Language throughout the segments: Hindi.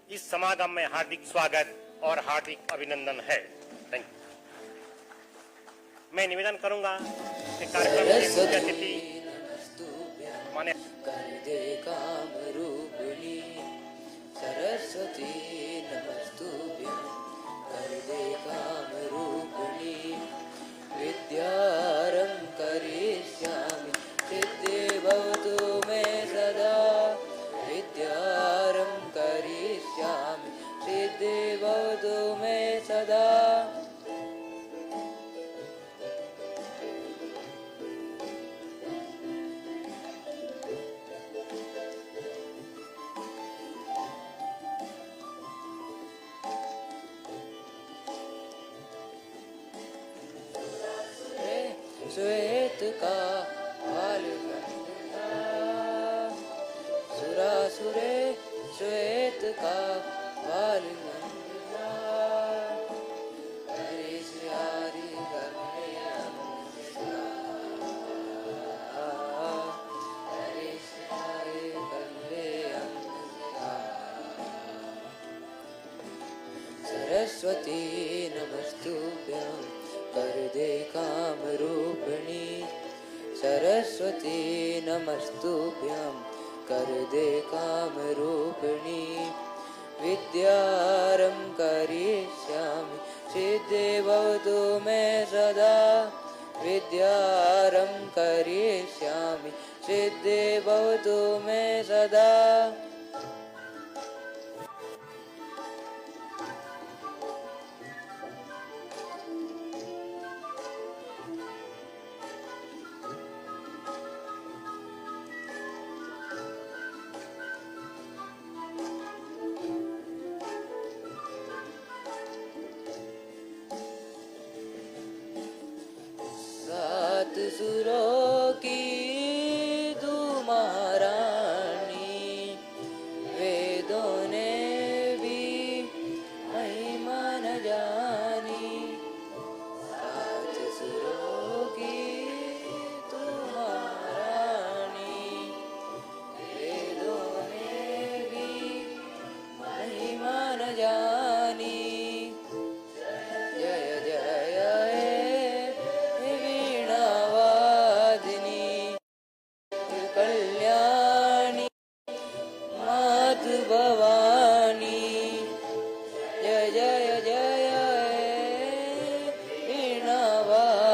इस समागम में हार्दिक स्वागत और हार्दिक अभिनंदन है। Thank you. मैं निवेदन करूंगा कि कार्यक्रम के मुख्य अतिथि माने सरस्वती नमस्तुभ्यं वरदे कामरूपिणी विद्यारं करिष्यामि सिद्धि भवतु मे सदा विद्यारं करिष्यामि सिद्धि भवतु मे सदा। श्वेत का बालगंगा सुरासुरे श्वेत का बालगंगा हरे श्री गंगे हरे श्री गंगे सरस्वती नमस्तुभ्यं वरदे कामरूपिणी सरस्वती नमस्तुभ्यं वरदे कामरूपिणी विद्यारं करिष्यामि सिद्धि भवतु मे सदा विद्यारं करिष्यामि सिद्धि भवतु मे सदा। सात सुरों की तू महारानी वेदों ने भी महिमा न जानी सात सुरों की तू महारानी वेदों ने भी महिमा न जानी जय जय कल्याणी मात भवानी जय जय जय वीणावादिनी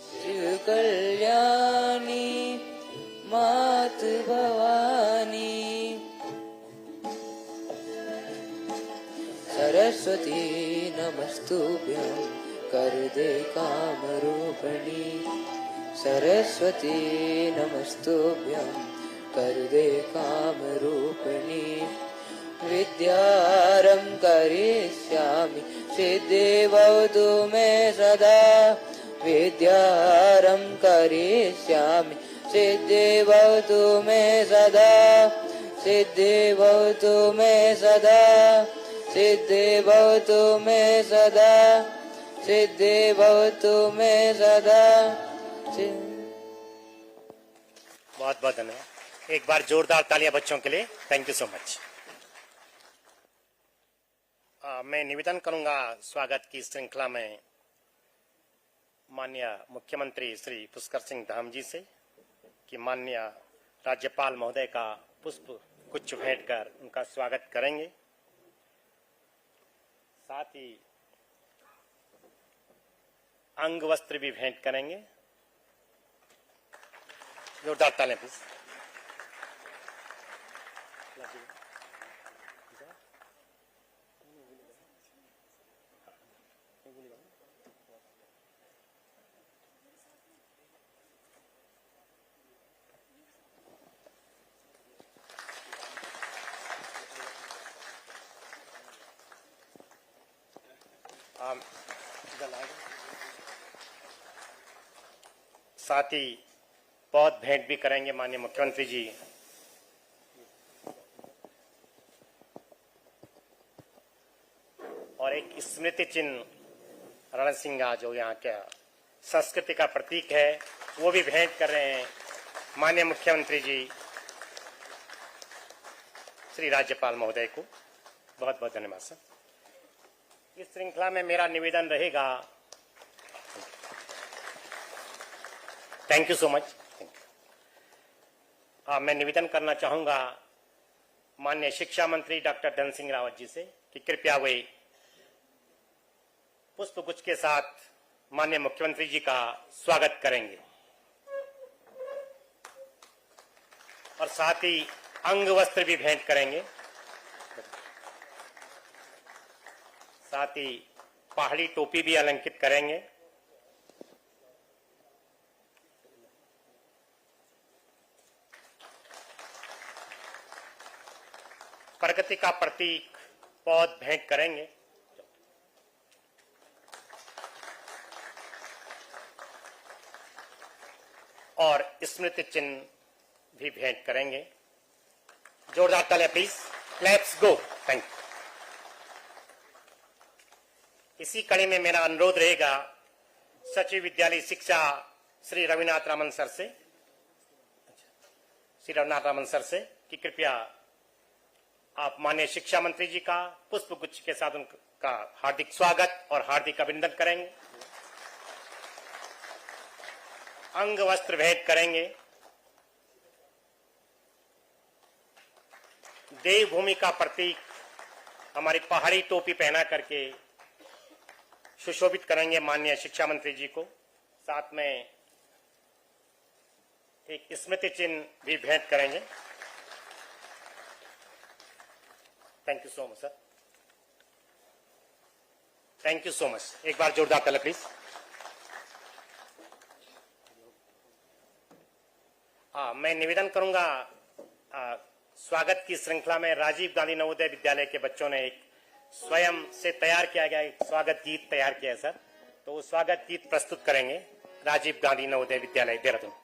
शिव कल्याणी मात भवानी सरस्वती नमस्तुभ्यं वरदे कामरूपिणी सरस्वती नमस्तुभ्यं वरदे कामरूपिणी विद्यारं करिष्यामि सिद्धि भवतु मे सदा विद्यारं करिष्यामि सिद्धि भवतु मे सदा सिद्धि भवतु मे सदा सिद्धि भवतु मे सदा सिद्धि भवतु मे सदा। बहुत बहुत धन्यवाद। एक बार जोरदार तालियां बच्चों के लिए। Thank you so much. मैं निवेदन करूंगा स्वागत की श्रृंखला में माननीय मुख्यमंत्री श्री पुष्कर सिंह धाम जी से कि माननीय राज्यपाल महोदय का पुष्प गुच्छ भेंट कर उनका स्वागत करेंगे। साथ ही अंग वस्त्र भी भेंट करेंगे। जोरदार तालियां प्लीज। साथ ही पौध भेंट भी करेंगे माननीय मुख्यमंत्री जी। और एक स्मृति चिन्ह रणसिंगा जो यहाँ का संस्कृति का प्रतीक है वो भी भेंट कर रहे हैं माननीय मुख्यमंत्री जी श्री राज्यपाल महोदय को बहुत बहुत धन्यवाद सर। इस श्रृंखला में मेरा निवेदन रहेगा, थैंक यू सो मच। मैं निवेदन करना चाहूंगा माननीय शिक्षा मंत्री डॉक्टर धन सिंह रावत जी से कि कृपया वे पुष्पगुच्छ के साथ माननीय मुख्यमंत्री जी का स्वागत करेंगे और साथ ही अंग वस्त्र भी भेंट करेंगे, साथ ही पहाड़ी टोपी भी अलंकृत करेंगे। प्रगति का प्रतीक पौध भेंट करेंगे और स्मृति चिन्ह भी भेंट करेंगे। जोरदार तालियां please, let's go, thank you. इसी कड़ी में मेरा अनुरोध रहेगा सचिव विद्यालय शिक्षा श्री रविनाथ रामन सर से कि कृपया आप माननीय शिक्षा मंत्री जी का पुष्पगुच्छ के साथ उनका हार्दिक स्वागत और हार्दिक अभिनंदन करेंगे, अंग वस्त्र भेंट करेंगे, देवभूमि का प्रतीक हमारी पहाड़ी टोपी पहना करके सुशोभित करेंगे माननीय शिक्षा मंत्री जी को। साथ में एक स्मृति चिन्ह भी भेंट करेंगे। Thank you so much sir, thank you so much. एक बार जोरदार ताली प्लीज। मैं निवेदन करूंगा, स्वागत की श्रृंखला में राजीव गांधी नवोदय विद्यालय के बच्चों ने एक स्वयं से तैयार किया गया एक स्वागत गीत तैयार किया है सर, तो वो स्वागत गीत प्रस्तुत करेंगे राजीव गांधी नवोदय विद्यालय देहरादून।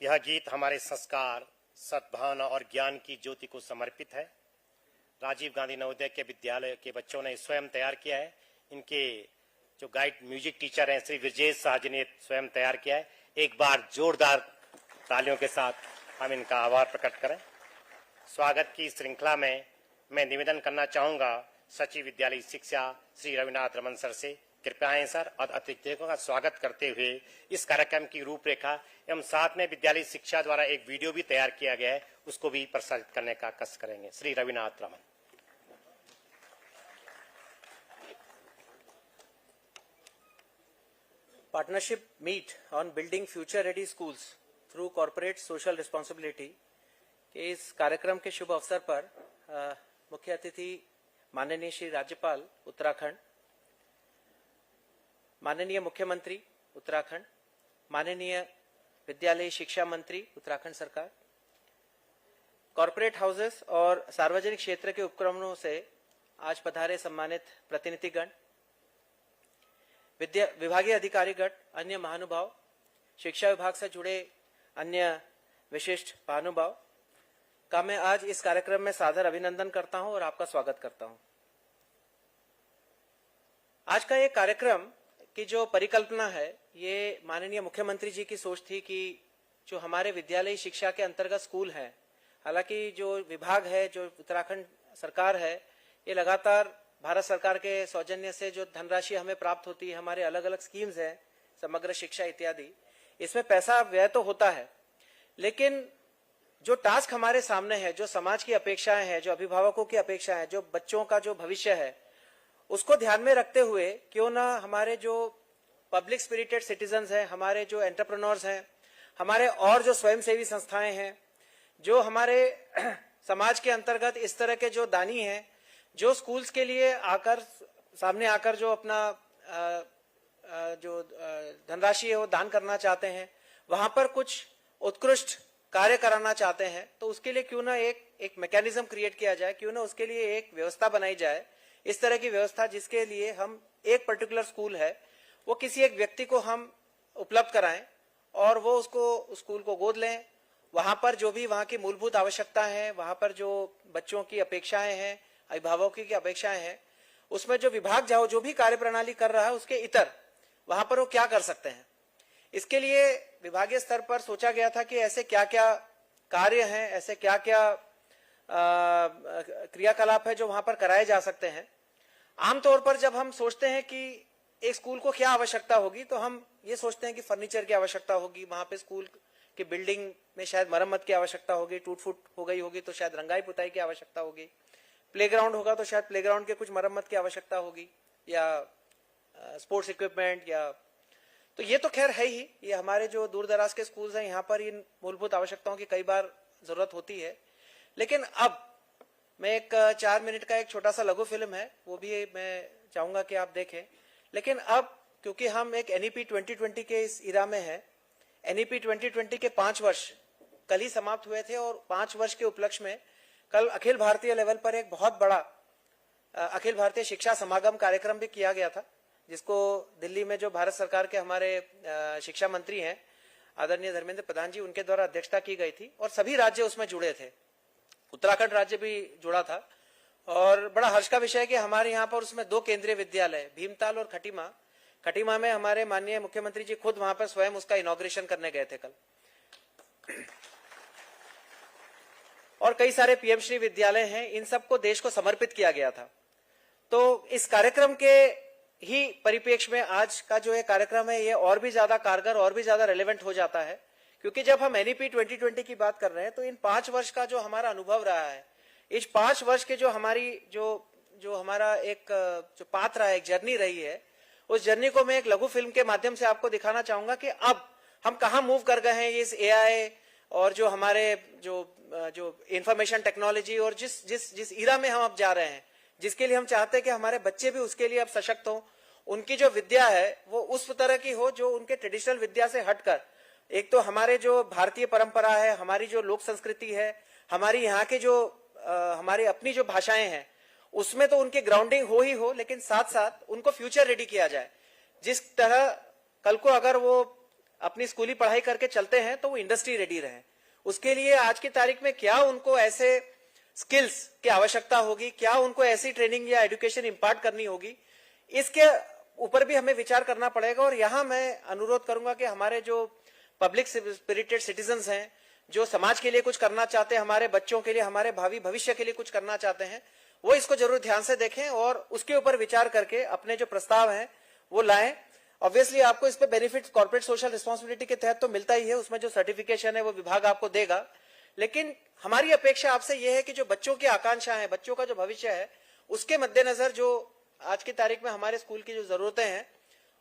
यह गीत हमारे संस्कार, सद्भावना और ज्ञान की ज्योति को समर्पित है। राजीव गांधी नवोदय के विद्यालय के बच्चों ने स्वयं तैयार किया है। इनके जो गाइड म्यूजिक टीचर हैं श्री विजेश शाह जी ने स्वयं तैयार किया है। एक बार जोरदार तालियों के साथ हम इनका आभार प्रकट करें। स्वागत की श्रृंखला में मैं निवेदन करना चाहूंगा सचिव विद्यालय शिक्षा श्री रविनाथ रमन सर से। कृपया आएं सर और अतिथियों का स्वागत करते हुए इस कार्यक्रम की रूपरेखा एवं साथ में विद्यालय शिक्षा द्वारा एक वीडियो भी तैयार किया गया है, उसको भी प्रसारित करने का कष्ट करेंगे। Shri Ravinath Raman. Partnership meet on building future ready schools through corporate social responsibility के इस कार्यक्रम के शुभ अवसर पर मुख्य अतिथि माननीय श्री राज्यपाल उत्तराखंड, माननीय मुख्यमंत्री उत्तराखंड, माननीय विद्यालय शिक्षा मंत्री उत्तराखंड सरकार, कॉर्पोरेट हाउसेस और सार्वजनिक क्षेत्र के उपक्रमों से आज पधारे सम्मानित प्रतिनिधिगण, विभागीय अधिकारीगण, अन्य महानुभाव, शिक्षा विभाग से जुड़े अन्य विशिष्ट महानुभाव का मैं आज इस कार्यक्रम में सादर अभिनंदन करता हूं और आपका स्वागत करता हूं। आज का ये कार्यक्रम की जो परिकल्पना है, ये माननीय मुख्यमंत्री जी की सोच थी कि जो हमारे विद्यालय शिक्षा के अंतर्गत स्कूल हैं, हालांकि जो विभाग है, जो उत्तराखंड सरकार है, ये लगातार भारत सरकार के सौजन्य से जो धनराशि हमें प्राप्त होती है, हमारे अलग अलग स्कीम्स हैं, समग्र शिक्षा इत्यादि, इसमें पैसा व्यय तो होता है, लेकिन जो टास्क हमारे सामने है, जो समाज की अपेक्षाएं हैं, जो अभिभावकों की अपेक्षाएं हैं, जो बच्चों का जो भविष्य है, उसको ध्यान में रखते हुए क्यों ना हमारे जो पब्लिक स्पिरिटेड सिटीजन्स हैं, हमारे जो एंटरप्रेन्योर्स हैं, हमारे और जो स्वयंसेवी संस्थाएं हैं, जो हमारे समाज के अंतर्गत इस तरह के जो दानी हैं, जो स्कूल्स के लिए आकर सामने आकर जो अपना जो धनराशि है वो दान करना चाहते हैं, वहां पर कुछ उत्कृष्ट कार्य कराना चाहते हैं, तो उसके लिए क्यों ना एक मैकेनिज्म क्रिएट किया जाए, क्यों ना उसके लिए एक व्यवस्था बनाई जाए, इस तरह की व्यवस्था जिसके लिए हम एक पर्टिकुलर स्कूल है वो किसी एक व्यक्ति को हम उपलब्ध कराएं और वो उसको उस स्कूल को गोद लें। वहां पर जो भी वहां की मूलभूत आवश्यकता है, वहां पर जो बच्चों की अपेक्षाएं हैं, अभिभावकों की अपेक्षाएं हैं, उसमें जो विभाग जो भी कार्य प्रणाली कर रहा है उसके इतर वहां पर वो क्या कर सकते हैं, इसके लिए विभागीय स्तर पर सोचा गया था कि ऐसे क्या क्या कार्य हैं, ऐसे क्या क्या क्रियाकलाप है जो वहां पर कराए जा सकते हैं। आमतौर पर जब हम सोचते हैं कि एक स्कूल को क्या आवश्यकता होगी, तो हम ये सोचते हैं कि फर्नीचर की आवश्यकता होगी, वहां पे स्कूल की बिल्डिंग में शायद मरम्मत की आवश्यकता होगी, टूट फूट हो गई होगी तो शायद रंगाई पुताई की आवश्यकता होगी, प्लेग्राउंड होगा तो शायद प्लेग्राउंड के कुछ मरम्मत की आवश्यकता होगी, या स्पोर्ट्स इक्विपमेंट, या तो ये तो खैर है ही, ये हमारे जो दूर दराज के स्कूल्स हैं यहाँ पर इन मूलभूत आवश्यकताओं की कई बार जरूरत होती है। लेकिन अब मैं एक 4 मिनट का एक छोटा सा लघु फिल्म है, वो भी मैं चाहूंगा कि आप देखें। लेकिन अब क्योंकि हम एक एनईपी 2020 के इस इरा में है, एनईपी 2020 के 5 वर्ष कल ही समाप्त हुए थे और 5 वर्ष के उपलक्ष्य में कल अखिल भारतीय लेवल पर एक बहुत बड़ा अखिल भारतीय शिक्षा समागम कार्यक्रम भी किया गया था, जिसको दिल्ली में जो भारत सरकार के हमारे शिक्षा मंत्री हैं आदरणीय धर्मेंद्र प्रधान जी, उनके द्वारा अध्यक्षता की गई थी और सभी राज्य उसमें जुड़े थे, उत्तराखंड राज्य भी जुड़ा था। और बड़ा हर्ष का विषय है कि हमारे यहाँ पर उसमें 2 केंद्रीय विद्यालय, भीमताल और खटीमा में हमारे माननीय मुख्यमंत्री जी खुद वहां पर स्वयं उसका इनॉग्रेशन करने गए थे कल। और कई सारे पीएम श्री विद्यालय हैं, इन सबको देश को समर्पित किया गया था। तो इस कार्यक्रम के ही परिप्रेक्ष्य में आज का जो ये कार्यक्रम है, ये और भी ज्यादा कारगर, और भी ज्यादा रेलेवेंट हो जाता है, क्योंकि जब हम एनईपी 2020 की बात कर रहे हैं तो इन 5 वर्ष का जो हमारा अनुभव रहा है, इस 5 वर्ष के जो हमारी जो हमारा एक जो पाथ रहा है, एक जर्नी रही है, उस जर्नी को मैं एक लघु फिल्म के माध्यम से आपको दिखाना चाहूंगा कि अब हम कहाँ मूव कर गए हैं इस एआई और जो हमारे जो इंफॉर्मेशन टेक्नोलॉजी और जिस इरा में हम अब जा रहे हैं, जिसके लिए हम चाहते हैं कि हमारे बच्चे भी उसके लिए अब सशक्त हो, उनकी जो विद्या है वो उस तरह की हो जो उनके ट्रेडिशनल विद्या से हटकर, एक तो हमारे जो भारतीय परंपरा है, हमारी जो लोक संस्कृति है, हमारी यहाँ के जो हमारी अपनी जो भाषाएं हैं, उसमें तो उनकी ग्राउंडिंग हो ही हो, लेकिन साथ साथ उनको फ्यूचर रेडी किया जाए। जिस तरह कल को अगर वो अपनी स्कूली पढ़ाई करके चलते हैं तो वो इंडस्ट्री रेडी रहे। उसके लिए आज की तारीख में क्या उनको ऐसे स्किल्स की आवश्यकता होगी, क्या उनको ऐसी ट्रेनिंग या एजुकेशन इम्पार्ट करनी होगी, इसके ऊपर भी हमें विचार करना पड़ेगा। और यहाँ मैं अनुरोध करूंगा कि हमारे जो पब्लिक स्पिरिटेड सिटीजन्स हैं, जो समाज के लिए कुछ करना चाहते हैं, हमारे बच्चों के लिए, हमारे भावी भविष्य के लिए कुछ करना चाहते हैं, वो इसको जरूर ध्यान से देखें और उसके ऊपर विचार करके अपने जो प्रस्ताव हैं वो लाएं। ऑब्वियसली आपको इस पे बेनिफिट कॉर्पोरेट सोशल रिस्पांसिबिलिटी के तहत तो मिलता ही है, उसमें जो सर्टिफिकेशन है वो विभाग आपको देगा। लेकिन हमारी अपेक्षा आपसे यह है कि जो बच्चों की आकांक्षा है, बच्चों का जो भविष्य है, उसके मद्देनजर जो आज की तारीख में हमारे स्कूल की जो जरूरतें हैं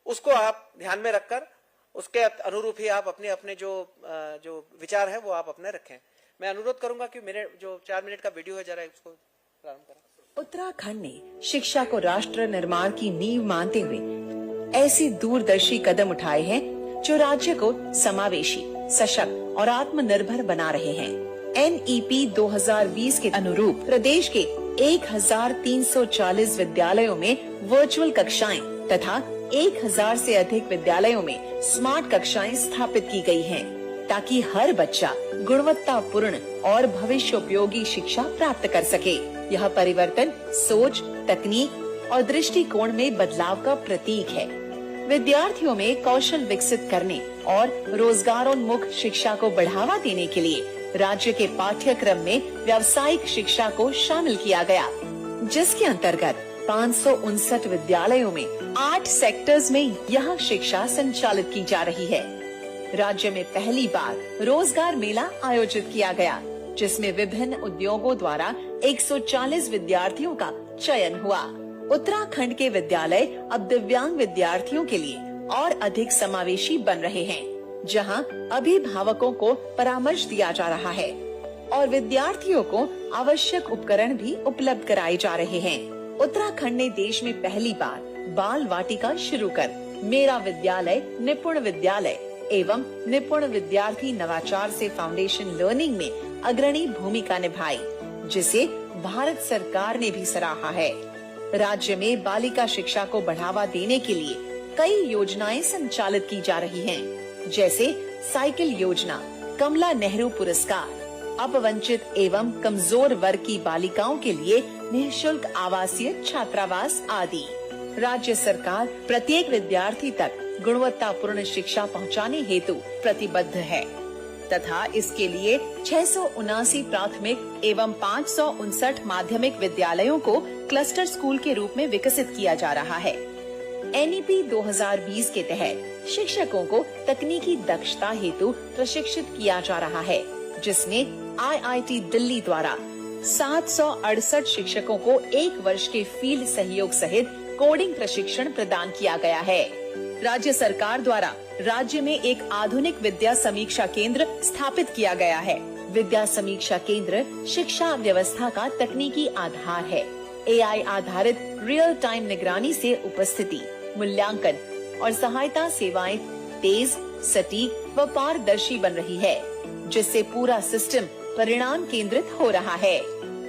उसको आप ध्यान में रखकर उसके अनुरूप ही आप अपने अपने जो विचार है वो आप अपने रखें। मैं अनुरोध करूंगा कि मेरे जो 4 मिनट का वीडियो है जरा उसको प्रारंभ करें। उत्तराखंड ने शिक्षा को राष्ट्र निर्माण की नींव मानते हुए ऐसी दूरदर्शी कदम उठाए हैं जो राज्य को समावेशी, सशक्त और आत्मनिर्भर बना रहे हैं। NEP 2020 के अनुरूप प्रदेश के 1340 विद्यालयों में वर्चुअल कक्षाएं तथा 1000 से अधिक विद्यालयों में स्मार्ट कक्षाएं स्थापित की गई हैं, ताकि हर बच्चा गुणवत्तापूर्ण और भविष्योपयोगी शिक्षा प्राप्त कर सके। यह परिवर्तन सोच, तकनीक और दृष्टिकोण में बदलाव का प्रतीक है। विद्यार्थियों में कौशल विकसित करने और रोजगारोन्मुख शिक्षा को बढ़ावा देने के लिए राज्य के पाठ्यक्रम में व्यावसायिक शिक्षा को शामिल किया गया, जिसके अंतर्गत 559 विद्यालयों में 8 सेक्टर्स में यह शिक्षा संचालित की जा रही है। राज्य में पहली बार रोजगार मेला आयोजित किया गया, जिसमें विभिन्न उद्योगों द्वारा 140 विद्यार्थियों का चयन हुआ। उत्तराखंड के विद्यालय अब दिव्यांग विद्यार्थियों के लिए और अधिक समावेशी बन रहे हैं, जहां अभिभावकों को परामर्श दिया जा रहा है और विद्यार्थियों को आवश्यक उपकरण भी उपलब्ध कराए जा रहे हैं। उत्तराखंड ने देश में पहली बार बाल वाटिका शुरू कर मेरा विद्यालय निपुण विद्यालय एवं निपुण विद्यार्थी नवाचार से फाउंडेशन लर्निंग में अग्रणी भूमिका निभाई, जिसे भारत सरकार ने भी सराहा है। राज्य में बालिका शिक्षा को बढ़ावा देने के लिए कई योजनाएं संचालित की जा रही हैं, जैसे साइकिल योजना, कमला नेहरू पुरस्कार, अपवंचित एवं कमजोर वर्ग की बालिकाओं के लिए निःशुल्क आवासीय छात्रावास आदि। राज्य सरकार प्रत्येक विद्यार्थी तक गुणवत्तापूर्ण शिक्षा पहुंचाने हेतु प्रतिबद्ध है तथा इसके लिए 679 प्राथमिक एवं 559 माध्यमिक विद्यालयों को क्लस्टर स्कूल के रूप में विकसित किया जा रहा है। NEP 2020 के तहत शिक्षकों को तकनीकी दक्षता हेतु प्रशिक्षित किया जा रहा है, जिसमें IIT दिल्ली द्वारा 768 शिक्षकों को 1 वर्ष के फील्ड सहयोग सहित कोडिंग प्रशिक्षण प्रदान किया गया है। राज्य सरकार द्वारा राज्य में एक आधुनिक विद्या समीक्षा केंद्र स्थापित किया गया है। विद्या समीक्षा केंद्र शिक्षा व्यवस्था का तकनीकी आधार है। AI आधारित रियल टाइम निगरानी से उपस्थिति, मूल्यांकन और सहायता सेवाएं तेज, सटीक व पारदर्शी बन रही है, जिससे पूरा सिस्टम परिणाम केंद्रित हो रहा है।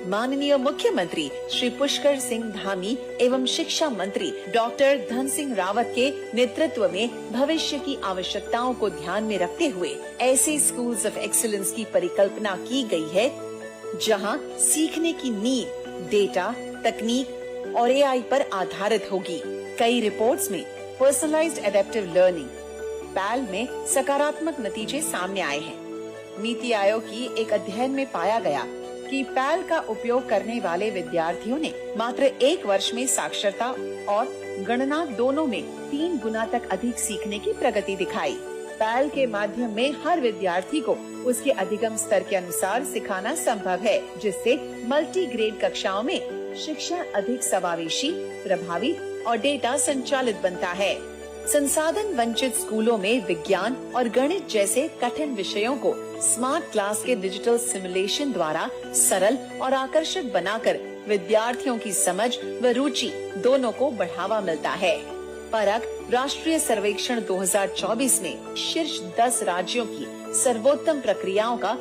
माननीय मुख्यमंत्री श्री पुष्कर सिंह धामी एवं शिक्षा मंत्री डॉक्टर धन सिंह रावत के नेतृत्व में भविष्य की आवश्यकताओं को ध्यान में रखते हुए ऐसे स्कूल्स ऑफ एक्सीलेंस की परिकल्पना की गई है, जहां सीखने की नींव डेटा, तकनीक और AI पर आधारित होगी। कई रिपोर्ट्स में पर्सनलाइज्ड एडेप्टिव लर्निंग PAL में सकारात्मक नतीजे सामने आए हैं। नीति आयोग की एक अध्ययन में पाया गया कि PAL का उपयोग करने वाले विद्यार्थियों ने मात्र 1 वर्ष में साक्षरता और गणना दोनों में 3 गुना तक अधिक सीखने की प्रगति दिखाई। PAL के माध्यम में हर विद्यार्थी को उसके अधिगम स्तर के अनुसार सिखाना संभव है, जिससे मल्टी ग्रेड कक्षाओं में शिक्षा अधिक समावेशी, प्रभावी और डेटा संचालित बनता है। संसाधन वंचित स्कूलों में विज्ञान और गणित जैसे कठिन विषयों को स्मार्ट क्लास के डिजिटल सिमुलेशन द्वारा सरल और आकर्षक बनाकर विद्यार्थियों की समझ व रुचि दोनों को बढ़ावा मिलता है। परख राष्ट्रीय सर्वेक्षण 2024 में शीर्ष 10 राज्यों की सर्वोत्तम प्रक्रियाओं का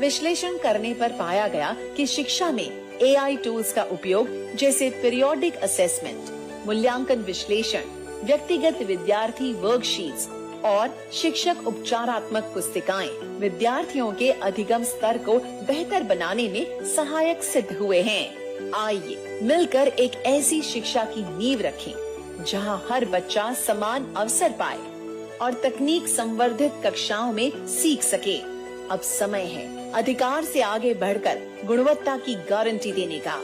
विश्लेषण करने पर पाया गया कि शिक्षा में AI टूल्स का उपयोग जैसे पीरियोडिक असेसमेंट, मूल्यांकन विश्लेषण, व्यक्तिगत विद्यार्थी वर्कशीट्स, और शिक्षक उपचारात्मक पुस्तिकाएं विद्यार्थियों के अधिगम स्तर को बेहतर बनाने में सहायक सिद्ध हुए हैं। आइए मिलकर एक ऐसी शिक्षा की नींव रखें जहां हर बच्चा समान अवसर पाए और तकनीक संवर्धित कक्षाओं में सीख सके। अब समय है अधिकार से आगे बढ़कर गुणवत्ता की गारंटी देने का।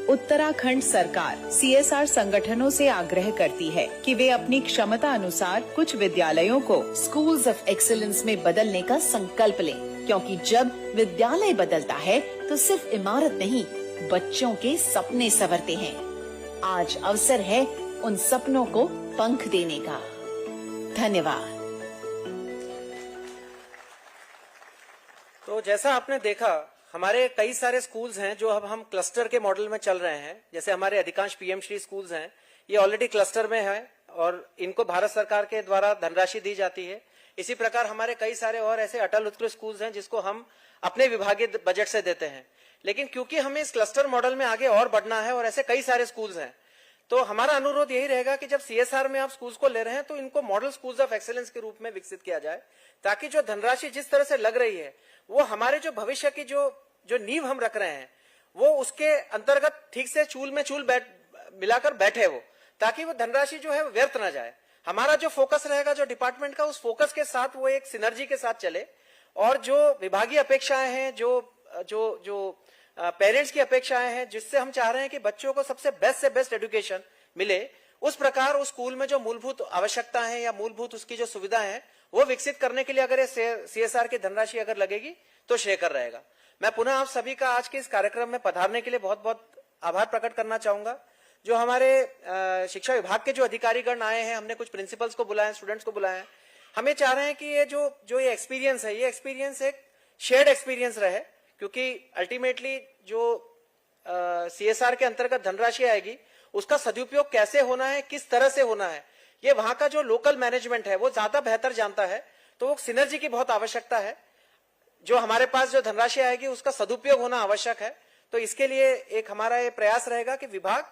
उत्तराखंड सरकार CSR संगठनों से आग्रह करती है कि वे अपनी क्षमता अनुसार कुछ विद्यालयों को स्कूल्स ऑफ एक्सीलेंस में बदलने का संकल्प लें, क्योंकि जब विद्यालय बदलता है तो सिर्फ इमारत नहीं, बच्चों के सपने संवरते हैं। आज अवसर है उन सपनों को पंख देने का। धन्यवाद। तो जैसा आपने देखा, हमारे कई सारे स्कूल्स हैं जो अब हम क्लस्टर के मॉडल में चल रहे हैं। जैसे हमारे अधिकांश पीएम श्री स्कूल्स हैं, ये ऑलरेडी क्लस्टर में है और इनको भारत सरकार के द्वारा धनराशि दी जाती है। इसी प्रकार हमारे कई सारे और ऐसे अटल उत्कृष्ट स्कूल्स हैं जिसको हम अपने विभागीय बजट से देते हैं। लेकिन क्योंकि हमें इस क्लस्टर मॉडल में आगे और बढ़ना है और ऐसे कई सारे स्कूल्स हैं, तो हमारा अनुरोध यही रहेगा कि जब CSR में आप स्कूल्स को ले रहे हैं तो इनको मॉडल स्कूल्स ऑफ एक्सीलेंस के रूप में विकसित किया जाए, ताकि जो धनराशि जिस तरह से लग रही है वो हमारे जो भविष्य की जो नींव हम रख रहे हैं वो उसके अंतर्गत ठीक से चूल में चूल मिलाकर बैठे वो, ताकि वो धनराशि जो है व्यर्थ ना जाए। हमारा जो फोकस रहेगा जो डिपार्टमेंट का, उस फोकस के साथ वो एक सिनर्जी के साथ चले और जो विभागीय अपेक्षाएं हैं, जो पेरेंट्स की अपेक्षाएं हैं, जिससे हम चाह रहे हैं कि बच्चों को सबसे बेस्ट एजुकेशन मिले, उस प्रकार उस स्कूल में जो मूलभूत आवश्यकता है या मूलभूत उसकी जो सुविधाएं हैं वो विकसित करने के लिए अगर ये CSR की धनराशि अगर लगेगी तो श्रेयकर रहेगा। मैं पुनः आप सभी का आज के इस कार्यक्रम में पधारने के लिए बहुत बहुत आभार प्रकट करना चाहूंगा। जो हमारे शिक्षा विभाग के जो अधिकारीगण आए हैं, हमने कुछ प्रिंसिपल्स को बुलाया, स्टूडेंट्स को बुलाया है। हमें चाह रहे हैं कि ये जो ये एक्सपीरियंस है, ये एक्सपीरियंस एक शेयर्ड एक्सपीरियंस रहे, क्योंकि अल्टीमेटली जो CSR के अंतर्गत धनराशि आएगी उसका सदुपयोग कैसे होना है, किस तरह से होना है, ये वहां का जो लोकल मैनेजमेंट है वो ज्यादा बेहतर जानता है। तो वो सिनर्जी की बहुत आवश्यकता है। जो हमारे पास जो धनराशि आएगी उसका सदुपयोग होना आवश्यक है। तो इसके लिए एक हमारा ये प्रयास रहेगा कि विभाग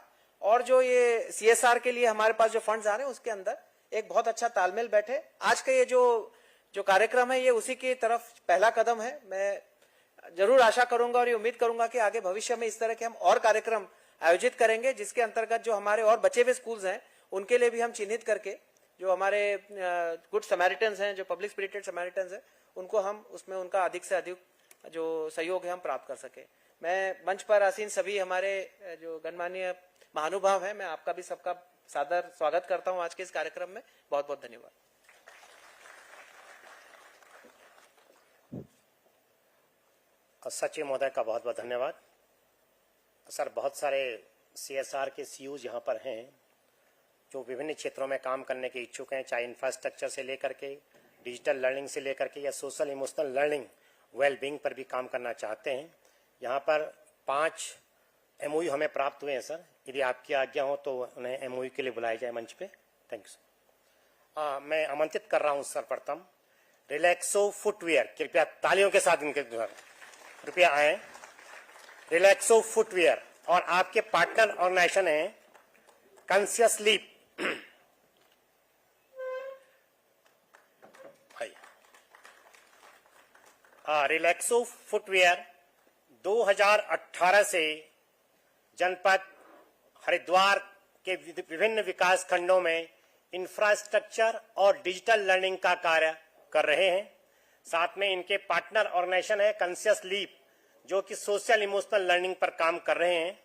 और जो ये CSR के लिए हमारे पास जो फंड्स आ रहे हैं उसके अंदर एक बहुत अच्छा तालमेल बैठे। आज का ये जो कार्यक्रम है ये उसी की तरफ पहला कदम है। मैं जरूर आशा करूंगा और ये उम्मीद करूंगा कि आगे भविष्य में इस तरह के हम और कार्यक्रम आयोजित करेंगे, जिसके अंतर्गत जो हमारे और बचे हुए स्कूल्स हैं उनके लिए भी हम चिन्हित करके जो हमारे गुड समैरिटन्स हैं, जो पब्लिक स्पिरिटेड समैरिटन्स हैं, उनको हम उसमें उनका अधिक से अधिक जो सहयोग है हम प्राप्त कर सके। मैं मंच पर आसीन सभी हमारे जो गणमान्य महानुभाव हैं, मैं आपका भी सबका सादर स्वागत करता हूं आज के इस कार्यक्रम में। बहुत बहुत धन्यवाद। सचिव महोदय का बहुत बहुत धन्यवाद। सर, बहुत सारे CSR के CUs यहाँ पर हैं जो विभिन्न क्षेत्रों में काम करने के इच्छुक हैं, चाहे इंफ्रास्ट्रक्चर से लेकर के, डिजिटल लर्निंग से लेकर के, या सोशल इमोशनल लर्निंग वेलबींग पर भी काम करना चाहते हैं। यहाँ पर 5 MOU हमें प्राप्त हुए हैं सर। यदि आपकी आज्ञा हो तो उन्हें MOU के लिए बुलाया जाए मंच पे। Thank you sir. मैं आमंत्रित कर रहा हूँ सर्वप्रथम रिलैक्सो फुटवियर, कृपया तालियों के साथ इनके द्वारा कृपया आए। रिलैक्सो फुटवियर और आपके पार्टनर ऑर्गेनाइजेशन है कॉन्शियस लीप। रिलैक्सो फुटवियर 2018 से जनपद हरिद्वार के विभिन्न विकास खंडों में इंफ्रास्ट्रक्चर और डिजिटल लर्निंग का कार्य कर रहे हैं। साथ में इनके पार्टनर ऑर्गेनाइजेशन है कॉन्शियस लीप, जो कि सोशल इमोशनल लर्निंग पर काम कर रहे हैं।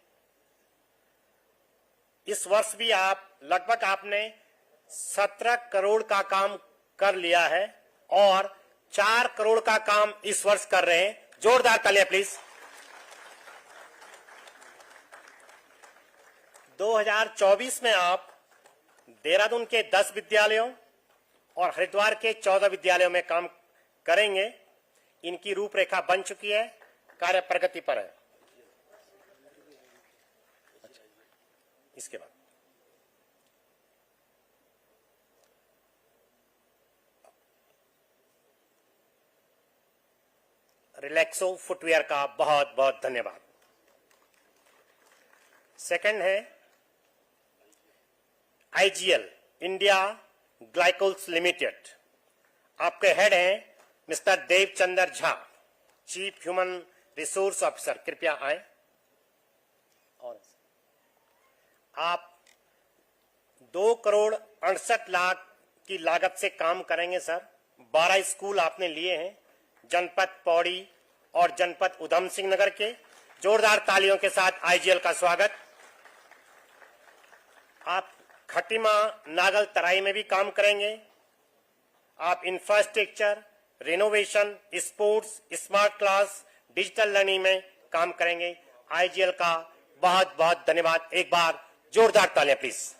इस वर्ष भी लगभग आपने 17 करोड़ का काम कर लिया है और 4 करोड़ का काम इस वर्ष कर रहे हैं। जोरदार तालियां प्लीज। 2024 में आप देहरादून के 10 विद्यालयों और हरिद्वार के 14 विद्यालयों में काम करेंगे। इनकी रूपरेखा बन चुकी है, कार्य प्रगति पर है। इसके बाद रिलैक्सो फुटवियर का बहुत बहुत धन्यवाद। सेकंड है IGL इंडिया ग्लाइकोल्स लिमिटेड। आपके हेड हैं mister Devchandra Jha, chief human resource officer, कृपया आए। और आप 2,68,00,000 की लागत से काम करेंगे सर। 12 स्कूल आपने लिए हैं, जनपद पौड़ी और जनपद उधम सिंह नगर के। जोरदार तालियों के साथ आईजीएल का स्वागत। आप खटीमा नागल तराई में भी काम करेंगे। आप infrastructure, renovation, sports, smart class, digital learning में काम करेंगे। आईजीएल का बहुत बहुत धन्यवाद। एक बार जोरदार तालियां प्लीज।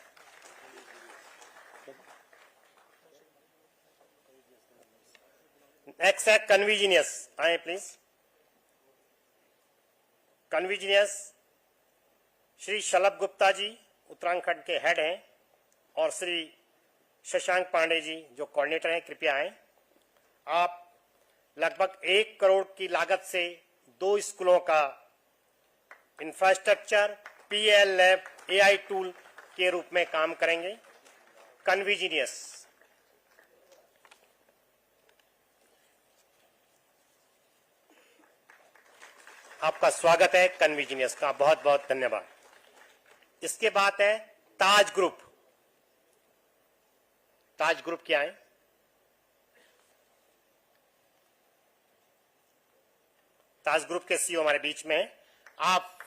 नेक्स्ट है कन्वीजिनियस, आए प्लीज। कन्वीजिनियस श्री शलभ गुप्ता जी उत्तराखंड के हेड हैं और श्री शशांक पांडे जी जो कोऑर्डिनेटर हैं, कृपया आए। आप लगभग 1 करोड़ की लागत से 2 स्कूलों का infrastructure, PL lab, AI tool के रूप में काम करेंगे। कन्वीजिनियस आपका स्वागत है। कन्वीजिनियस का बहुत बहुत धन्यवाद। इसके बाद है ताज ग्रुप। ताज ग्रुप क्या है? ताज ग्रुप के सीईओ हमारे बीच में है। आप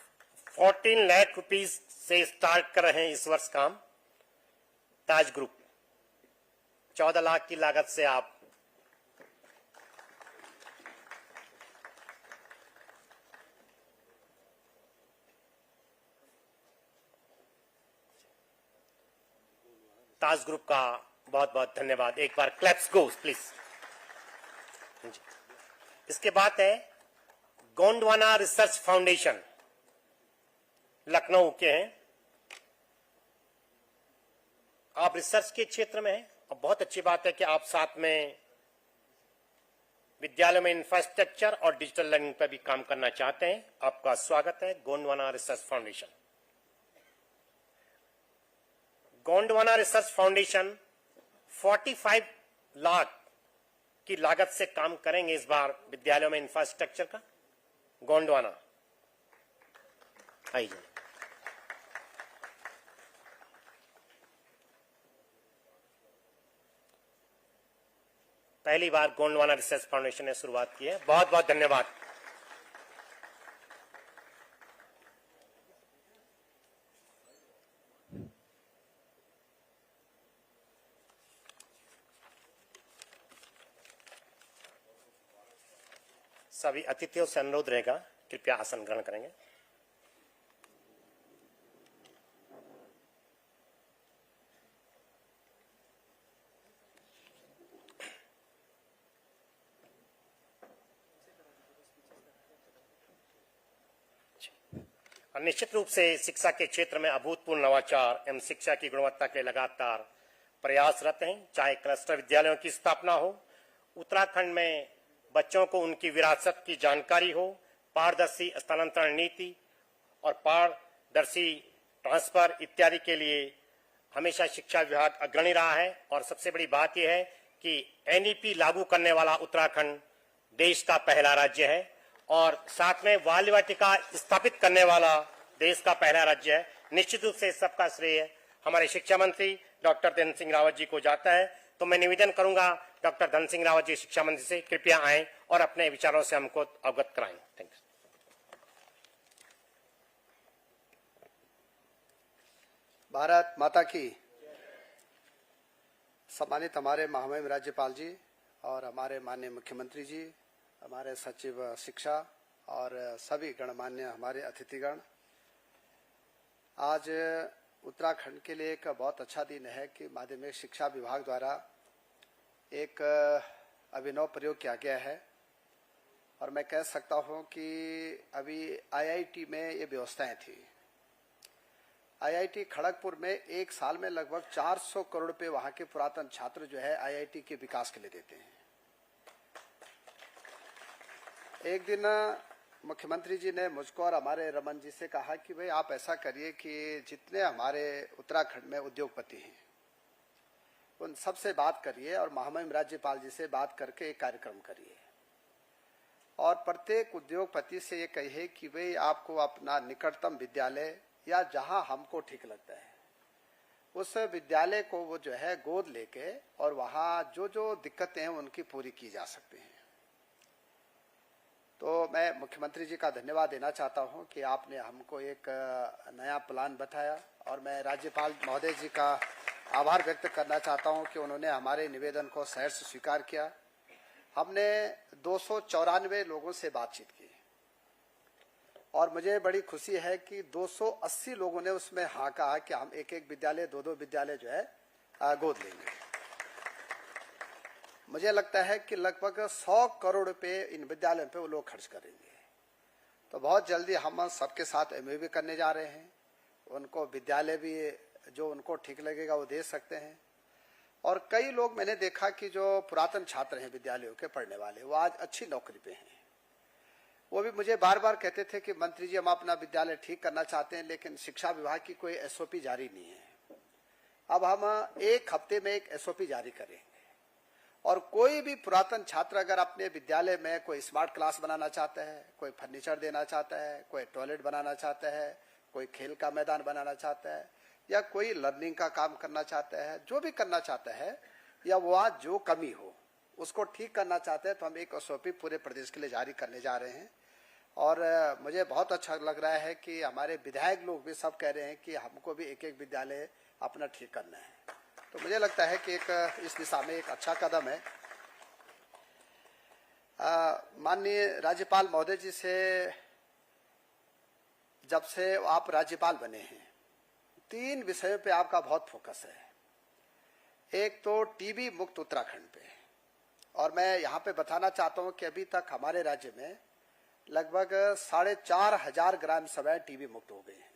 14 लाख रुपीस से स्टार्ट कर रहे हैं इस वर्ष काम। ताज ग्रुप 14 लाख की लागत से आप ताज ग्रुप का बहुत बहुत धन्यवाद। एक बार क्लैप्स गोस प्लीज। इसके बाद है गोंडवाना रिसर्च फाउंडेशन, लखनऊ के हैं। आप रिसर्च के क्षेत्र में हैं और बहुत अच्छी बात है कि आप साथ में विद्यालय में इंफ्रास्ट्रक्चर और डिजिटल लर्निंग पर भी काम करना चाहते हैं। आपका स्वागत है Gondwana research foundation. Gondwana research foundation 45 lakh की लागत से काम करेंगे इस बार विद्यालयों में इंफ्रास्ट्रक्चर का। गोंडवाना आइए। पहली बार गोंडवाना रिसर्च फाउंडेशन ने शुरुआत की है। बहुत बहुत धन्यवाद। सभी अतिथियों से अनुरोध रहेगा कृपया आसन ग्रहण करेंगे। और निश्चित रूप से शिक्षा के क्षेत्र में अभूतपूर्व नवाचार एवं शिक्षा की गुणवत्ता के लगातार प्रयासरत हैं। चाहे क्लस्टर विद्यालयों की स्थापना हो, उत्तराखंड में बच्चों को उनकी विरासत की जानकारी हो, पारदर्शी स्थानांतरण नीति और पारदर्शी ट्रांसफर इत्यादि के लिए हमेशा शिक्षा विभाग अग्रणी रहा है। और सबसे बड़ी बात यह है कि एनईपी लागू करने वाला उत्तराखंड देश का पहला राज्य है और साथ में बाल वाटिका स्थापित करने वाला देश का पहला राज्य है। निश्चित रूप से इस सबका श्रेय हमारे शिक्षा मंत्री डॉक्टर धन सिंह रावत जी को जाता है। तो मैं निवेदन करूंगा डॉक्टर धन सिंह रावत जी शिक्षा मंत्री से कृपया आएं और अपने विचारों से हमको अवगत कराएं। Thank you. भारत माता की। सम्मानित हमारे महामहिम राज्यपाल जी और हमारे माननीय मुख्यमंत्री जी, हमारे सचिव शिक्षा और सभी गणमान्य हमारे अतिथिगण, आज उत्तराखंड के लिए एक बहुत अच्छा दिन है कि माध्यमिक शिक्षा विभाग द्वारा एक अभिनव प्रयोग किया गया है। और मैं कह सकता हूं कि अभी आईआईटी में ये व्यवस्थाएं थी। आईआईटी खड़गपुर में एक साल में लगभग 400 करोड़ रुपए वहां के पुरातन छात्र जो है आईआईटी के विकास के लिए देते हैं। एक दिन मुख्यमंत्री जी ने मुझको और हमारे रमन जी से कहा कि भाई आप ऐसा करिए कि जितने हमारे उत्तराखंड में उद्योगपति हैं उन सबसे बात करिए और महामहिम राज्यपाल जी से बात करके एक कार्यक्रम करिए और प्रत्येक उद्योगपति से ये कहिए कि भाई आपको अपना निकटतम विद्यालय या जहां हमको ठीक लगता है उस विद्यालय को वो जो है गोद लेके और वहां जो जो दिक्कतें हैं उनकी पूरी की जा सकती हैं। तो मैं मुख्यमंत्री जी का धन्यवाद देना चाहता हूं कि आपने हमको एक नया प्लान बताया और मैं राज्यपाल महोदय जी का आभार व्यक्त करना चाहता हूं कि उन्होंने हमारे निवेदन को सहर्ष स्वीकार किया। हमने 294 लोगों से बातचीत की और मुझे बड़ी खुशी है कि 280 लोगों ने उसमें हाँ कहा कि हम एक एक विद्यालय दो विद्यालय जो है गोद लेंगे। मुझे लगता है कि लगभग 100 करोड़ रुपए इन विद्यालयों पे वो लोग खर्च करेंगे। तो बहुत जल्दी हम सबके साथ एमओयू भी करने जा रहे हैं। उनको विद्यालय भी जो उनको ठीक लगेगा वो दे सकते हैं। और कई लोग मैंने देखा कि जो पुरातन छात्र हैं विद्यालयों के पढ़ने वाले वो आज अच्छी नौकरी पे हैं। वो भी मुझे बार बार कहते थे कि मंत्री जी हम अपना विद्यालय ठीक करना चाहते हैं लेकिन शिक्षा विभाग की कोई एसओपी जारी नहीं है। अब हम एक हफ्ते में एक एसओपी जारी करेंगे और कोई भी पुरातन छात्र अगर अपने विद्यालय में कोई स्मार्ट क्लास बनाना चाहता है, कोई फर्नीचर देना चाहता है, कोई टॉयलेट बनाना चाहता है, कोई खेल का मैदान बनाना चाहता है या कोई लर्निंग का काम करना चाहता है, जो भी करना चाहता है या वहाँ जो कमी हो उसको ठीक करना चाहते हैं तो हम एक एसओपी पूरे प्रदेश के लिए जारी करने जा रहे हैं। और मुझे बहुत अच्छा लग रहा है कि हमारे विधायक लोग भी सब कह रहे हैं कि हमको भी एक एक विद्यालय अपना ठीक करना है। तो मुझे लगता है कि एक इस दिशा में एक अच्छा कदम है। माननीय राज्यपाल महोदय जी से जब से आप राज्यपाल बने हैं 3 विषयों पे आपका बहुत फोकस है। एक तो टीबी मुक्त उत्तराखंड पे और मैं यहाँ पे बताना चाहता हूँ कि अभी तक हमारे राज्य में लगभग 4,500 ग्राम सभाएं टीबी मुक्त हो गई हैं।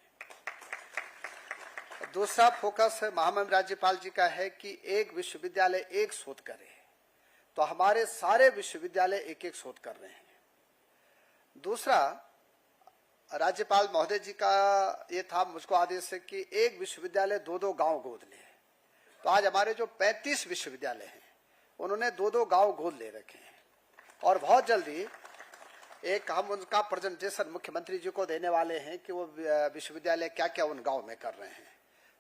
दूसरा फोकस महामहिम राज्यपाल जी का है कि एक विश्वविद्यालय एक शोध करे, तो हमारे सारे विश्वविद्यालय एक एक शोध कर रहे हैं। दूसरा राज्यपाल महोदय जी का ये था मुझको आदेश है कि एक विश्वविद्यालय 2 गांव गोद ले। तो आज हमारे जो 35 विश्वविद्यालय हैं उन्होंने 2 गांव गोद ले रखे हैं और बहुत जल्दी एक हम उनका प्रेजेंटेशन मुख्यमंत्री जी को देने वाले हैं कि वो विश्वविद्यालय क्या क्या उन गांव में कर रहे हैं।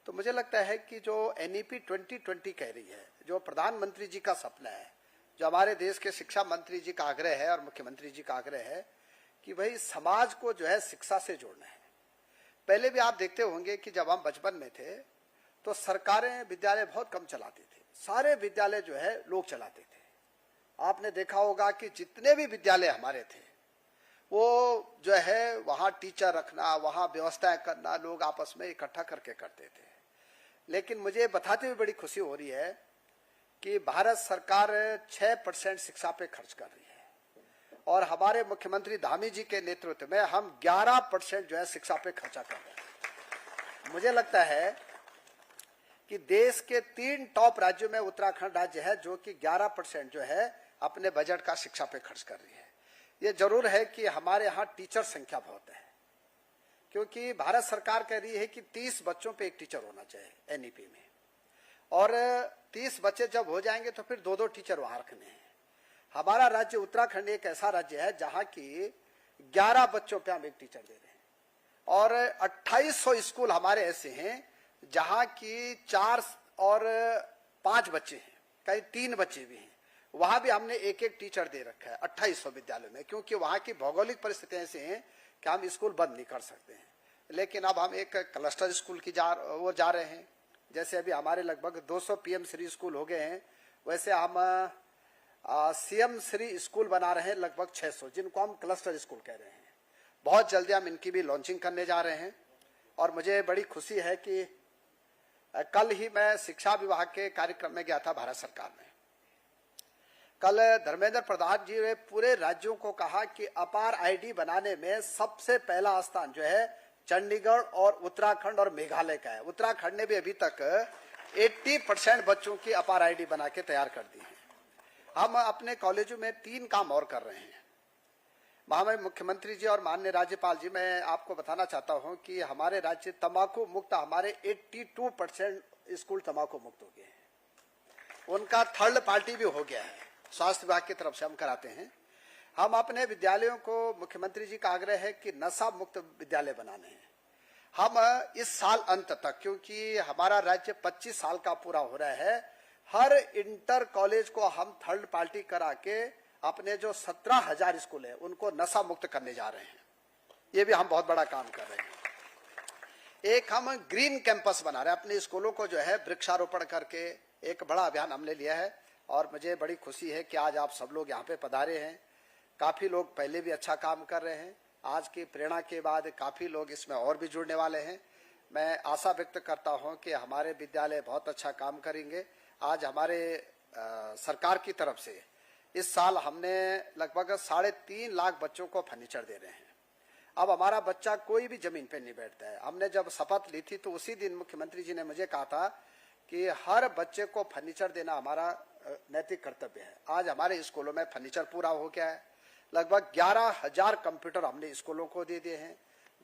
तो मुझे लगता है कि जो एनईपी 2020 कह रही है, जो प्रधानमंत्री जी का सपना है, जो हमारे देश के शिक्षा मंत्री जी का आग्रह है और मुख्यमंत्री जी का आग्रह है कि भाई समाज को जो है शिक्षा से जोड़ना है। पहले भी आप देखते होंगे कि जब हम बचपन में थे तो सरकारें विद्यालय बहुत कम चलाती थी, सारे विद्यालय जो है लोग चलाते थे। आपने देखा होगा कि जितने भी विद्यालय हमारे थे वो जो है वहाँ टीचर रखना, वहाँ व्यवस्थाएं करना लोग आपस में इकट्ठा करके करते थे। लेकिन मुझे बताते हुए बड़ी खुशी हो रही है कि भारत सरकार 6% शिक्षा पे खर्च कर रही है और हमारे मुख्यमंत्री धामी जी के नेतृत्व में हम 11% जो है शिक्षा पे खर्चा कर रहे हैं। मुझे लगता है कि देश के 3 टॉप राज्यों में उत्तराखंड राज्य है जो कि 11% जो है अपने बजट का शिक्षा पे खर्च कर रही है। ये जरूर है कि हमारे यहाँ टीचर संख्या बहुत है, क्योंकि भारत सरकार कह रही है कि 30 बच्चों पे एक टीचर होना चाहिए एनईपी में, और 30 बच्चे जब हो जाएंगे तो फिर 2-2 टीचर वहां रखने हैं। हमारा राज्य उत्तराखंड एक ऐसा राज्य है जहां की 11 बच्चों पे हम एक टीचर दे रहे हैं और 2800 स्कूल हमारे ऐसे हैं जहां की 4 और 5 बच्चे हैं, कहीं 3 बच्चे भी हैं। वहां भी हमने एक एक टीचर दे रखा है 2800 विद्यालयों में, क्योंकि वहां की भौगोलिक परिस्थितियां ऐसी हैं कि हम स्कूल बंद नहीं कर सकते हैं। लेकिन अब हम एक क्लस्टर स्कूल की जा रहे हैं। जैसे अभी हमारे लगभग 200 पीएम श्री स्कूल हो गए हैं, वैसे हम सीएम श्री स्कूल बना रहे हैं लगभग 600, जिनको हम क्लस्टर स्कूल कह रहे हैं। बहुत जल्दी हम इनकी भी लॉन्चिंग करने जा रहे हैं और मुझे बड़ी खुशी है कि कल ही मैं शिक्षा विभाग के कार्यक्रम में गया था भारत सरकार में। कल धर्मेंद्र प्रधान जी ने पूरे राज्यों को कहा कि अपार आईडी बनाने में सबसे पहला स्थान जो है चंडीगढ़ और उत्तराखंड और मेघालय का है। उत्तराखंड ने भी अभी तक 80% बच्चों की अपार आईडी बना के तैयार कर दी है। हम अपने कॉलेजों में 3 काम और कर रहे हैं। महामहिम मुख्यमंत्री जी और माननीय राज्यपाल जी, मैं आपको बताना चाहता हूं कि हमारे राज्य तंबाकू मुक्त, हमारे 82% स्कूल तंबाकू मुक्त हो गए हैं। उनका थर्ड पार्टी भी हो गया है, स्वास्थ्य विभाग की तरफ से हम कराते हैं। हम अपने विद्यालयों को, मुख्यमंत्री जी का आग्रह है कि नशा मुक्त विद्यालय बनाने हैं। हम इस साल अंत तक, क्योंकि हमारा राज्य 25 साल का पूरा हो रहा है, हर इंटर कॉलेज को हम थर्ड पार्टी करा के अपने जो 17,000 स्कूल है उनको नशा मुक्त करने जा रहे हैं। ये भी हम बहुत बड़ा काम कर रहे हैं। एक हम ग्रीन कैंपस बना रहे हैं, अपने स्कूलों को जो है वृक्षारोपण करके एक बड़ा अभियान हमने लिया है। और मुझे बड़ी खुशी है कि आज आप सब लोग यहाँ पे पधारे हैं। काफी लोग पहले भी अच्छा काम कर रहे हैं, आज की प्रेरणा के बाद काफी लोग इसमें और भी जुड़ने वाले हैं। मैं आशा व्यक्त करता हूं कि हमारे विद्यालय बहुत अच्छा काम करेंगे। आज हमारे सरकार की तरफ से इस साल हमने लगभग 3.5 लाख बच्चों को फर्नीचर दे रहे हैं। अब हमारा बच्चा कोई भी जमीन पे नहीं बैठता है। हमने जब शपथ ली थी तो उसी दिन मुख्यमंत्री जी ने मुझे कहा था कि हर बच्चे को फर्नीचर देना हमारा नैतिक कर्तव्य है। आज हमारे स्कूलों में फर्नीचर पूरा हो गया है। लगभग 11,000 कंप्यूटर हमने स्कूलों को दे दिए हैं।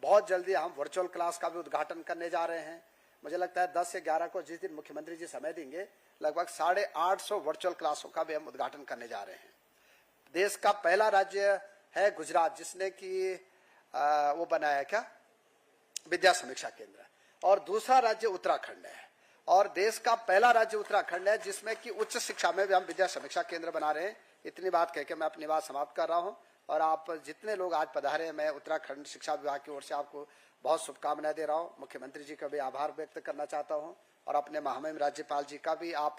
बहुत जल्दी हम वर्चुअल क्लास का भी उद्घाटन करने जा रहे हैं। मुझे लगता है 10 से 11 को, जिस दिन मुख्यमंत्री जी समय देंगे, लगभग 850 वर्चुअल क्लासों का भी हम उद्घाटन करने जा रहे हैं। देश का पहला राज्य है गुजरात जिसने कि वो बनाया क्या, विद्या समीक्षा केंद्र, और दूसरा राज्य उत्तराखंड है, और देश का पहला राज्य उत्तराखंड है जिसमें कि उच्च शिक्षा में भी हम विद्या समीक्षा केंद्र बना रहे हैं। इतनी बात कहकर मैं अपनी बात समाप्त कर रहा हूं। और आप जितने लोग आज पधारे हैं, मैं उत्तराखंड शिक्षा विभाग की ओर से आपको बहुत शुभकामनाएं दे रहा हूं। मुख्यमंत्री जी का भी आभार व्यक्त करना चाहता हूं, और अपने महामहिम राज्यपाल जी का भी। आप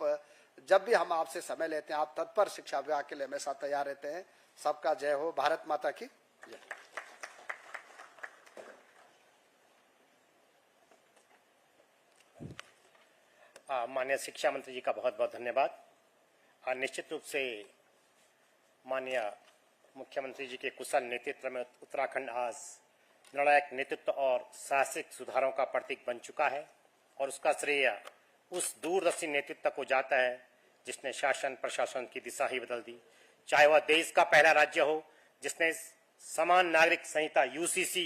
जब भी हम आपसे समय लेते हैं, आप तत्पर शिक्षा विभाग के लिए हमेशा तैयार रहते हैं। सबका जय हो। भारत माता की जय। माननीय शिक्षा मंत्री जी का बहुत बहुत धन्यवाद। निश्चित रूप से माननीय मुख्यमंत्री जी के कुशल नेतृत्व में उत्तराखंड आज निर्णायक नेतृत्व और साहसिक सुधारों का प्रतीक बन चुका है, और उसका श्रेय उस दूरदर्शी नेतृत्व को जाता है जिसने शासन प्रशासन की दिशा ही बदल दी। चाहे वह देश का पहला राज्य हो जिसने समान नागरिक संहिता यूसीसी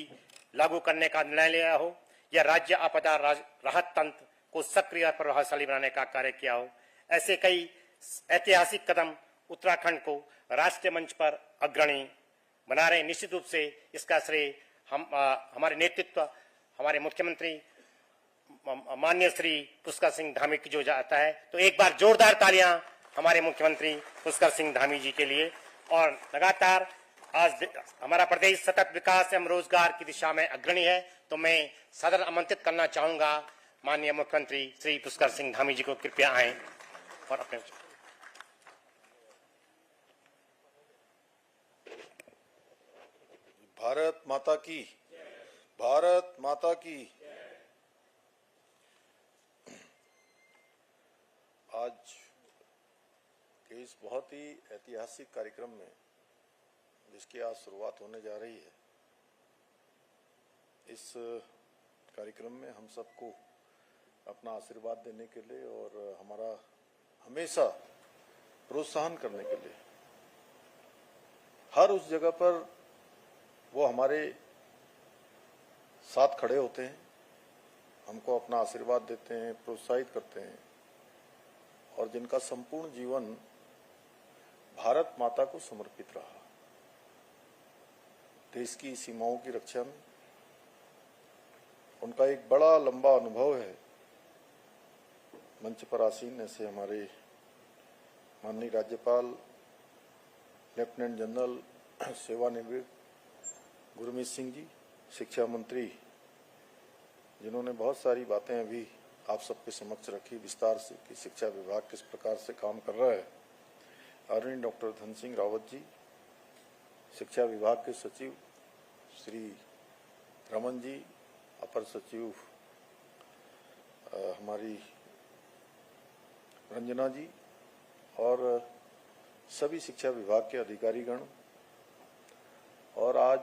लागू करने का निर्णय लिया हो, या राज्य आपदा राहत तंत्र को सक्रिय और प्रभावशाली बनाने का कार्य किया हो। ऐसे कई ऐतिहासिक कदम उत्तराखंड को राष्ट्रीय मंच पर अग्रणी बना रहे। निश्चित रूप से इसका श्रेय हमारे नेतृत्व, हमारे मुख्यमंत्री माननीय श्री पुष्कर सिंह धामी की जो जाता है। तो एक बार जोरदार तालियां हमारे मुख्यमंत्री पुष्कर सिंह धामी जी के लिए। और लगातार आज हमारा प्रदेश सतत विकास एवं रोजगार की दिशा में अग्रणी है। तो मैं सदन आमंत्रित करना चाहूंगा माननीय मुख्यमंत्री श्री पुष्कर सिंह धामी जी को, कृपया आए और अपने भारत माता की, भारत माता की। आज के इस बहुत ही ऐतिहासिक कार्यक्रम में जिसकी आज शुरुआत होने जा रही है, इस कार्यक्रम में हम सबको अपना आशीर्वाद देने के लिए और हमारा हमेशा प्रोत्साहन करने के लिए हर उस जगह पर वो हमारे साथ खड़े होते हैं, हमको अपना आशीर्वाद देते हैं, प्रोत्साहित करते हैं, और जिनका संपूर्ण जीवन भारत माता को समर्पित रहा। देश की सीमाओं की रक्षा में उनका एक बड़ा लंबा अनुभव है। मंच पर आसीन ऐसे हमारे माननीय राज्यपाल लेफ्टिनेंट जनरल सेवानिवृत्त गुरमीत सिंह जी, शिक्षा मंत्री, जिन्होंने बहुत सारी बातें अभी आप सबके समक्ष रखी विस्तार से कि शिक्षा विभाग किस प्रकार से काम कर रहा है। आदरणीय डॉक्टर धन सिंह रावत जी, शिक्षा विभाग के सचिव श्री रमन जी, अपर सचिव हमारी रंजना जी, और सभी शिक्षा विभाग के अधिकारीगण। और आज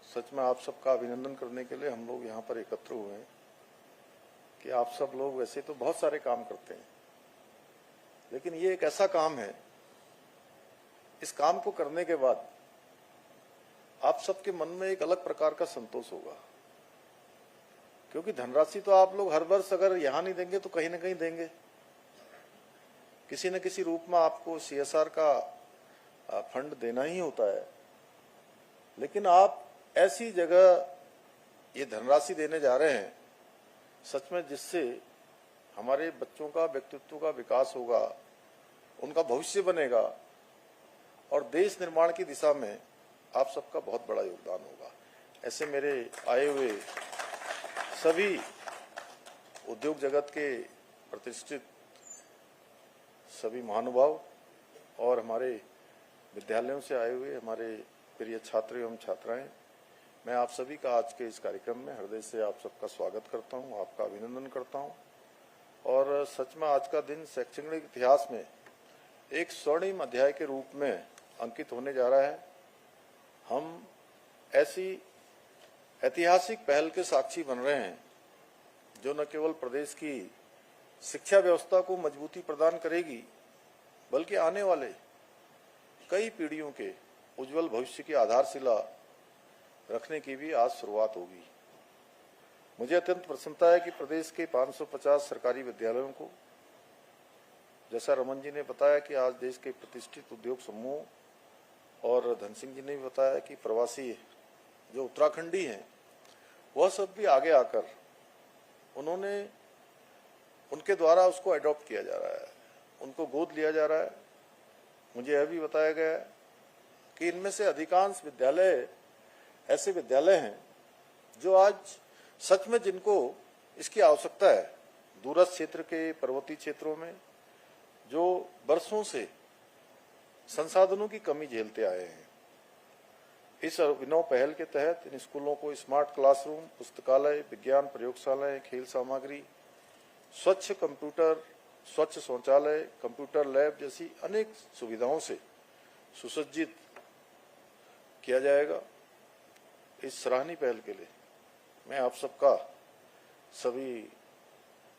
सच में आप सबका अभिनंदन करने के लिए हम लोग यहाँ पर एकत्र हुए हैं कि आप सब लोग वैसे तो बहुत सारे काम करते हैं, लेकिन ये एक ऐसा काम है, इस काम को करने के बाद आप सबके मन में एक अलग प्रकार का संतोष होगा, क्योंकि धनराशि तो आप लोग हर वर्ष अगर यहाँ नहीं देंगे तो कहीं ना कहीं देंगे। किसी न किसी रूप में आपको CSR का फंड देना ही होता है, लेकिन आप ऐसी जगह ये धनराशि देने जा रहे हैं सच में जिससे हमारे बच्चों का व्यक्तित्व का विकास होगा, उनका भविष्य बनेगा और देश निर्माण की दिशा में आप सबका बहुत बड़ा योगदान होगा। ऐसे मेरे आए हुए सभी उद्योग जगत के प्रतिष्ठित सभी महानुभाव और हमारे विद्यालयों से आए हुए हमारे प्रिय छात्र एवं छात्राएं, मैं आप सभी का आज के इस कार्यक्रम में हृदय से आप सबका स्वागत करता हूं, आपका अभिनंदन करता हूं। और सच में आज का दिन शैक्षणिक इतिहास में एक स्वर्णिम अध्याय के रूप में अंकित होने जा रहा है। हम ऐसी ऐतिहासिक पहल के साक्षी बन रहे हैं जो न केवल प्रदेश की शिक्षा व्यवस्था को मजबूती प्रदान करेगी, बल्कि आने वाले कई पीढ़ियों के उज्जवल भविष्य की आधारशिला रखने की भी आज शुरुआत होगी। मुझे अत्यंत प्रसन्नता है कि प्रदेश के 550 सरकारी विद्यालयों को, जैसा रमन जी ने बताया कि आज देश के प्रतिष्ठित उद्योग समूह और धन सिंह जी ने भी बताया कि प्रवासी जो उत्तराखंडी हैं वह सब भी आगे आकर उनके द्वारा उसको अडॉप्ट किया जा रहा है, उनको गोद लिया जा रहा है। मुझे यह भी बताया गया है कि इनमें से अधिकांश विद्यालय ऐसे विद्यालय हैं जो आज सच में जिनको इसकी आवश्यकता है, दूरस्थ क्षेत्र के पर्वतीय क्षेत्रों में जो वर्षों से संसाधनों की कमी झेलते आए हैं। इस अभिनव पहल के तहत इन स्कूलों को स्मार्ट क्लासरूम, पुस्तकालय, विज्ञान प्रयोगशालाएं, खेल सामग्री, स्वच्छ कंप्यूटर, स्वच्छ शौचालय, कंप्यूटर लैब जैसी अनेक सुविधाओं से सुसज्जित किया जाएगा। इस सराहनीय पहल के लिए मैं आप सबका, सभी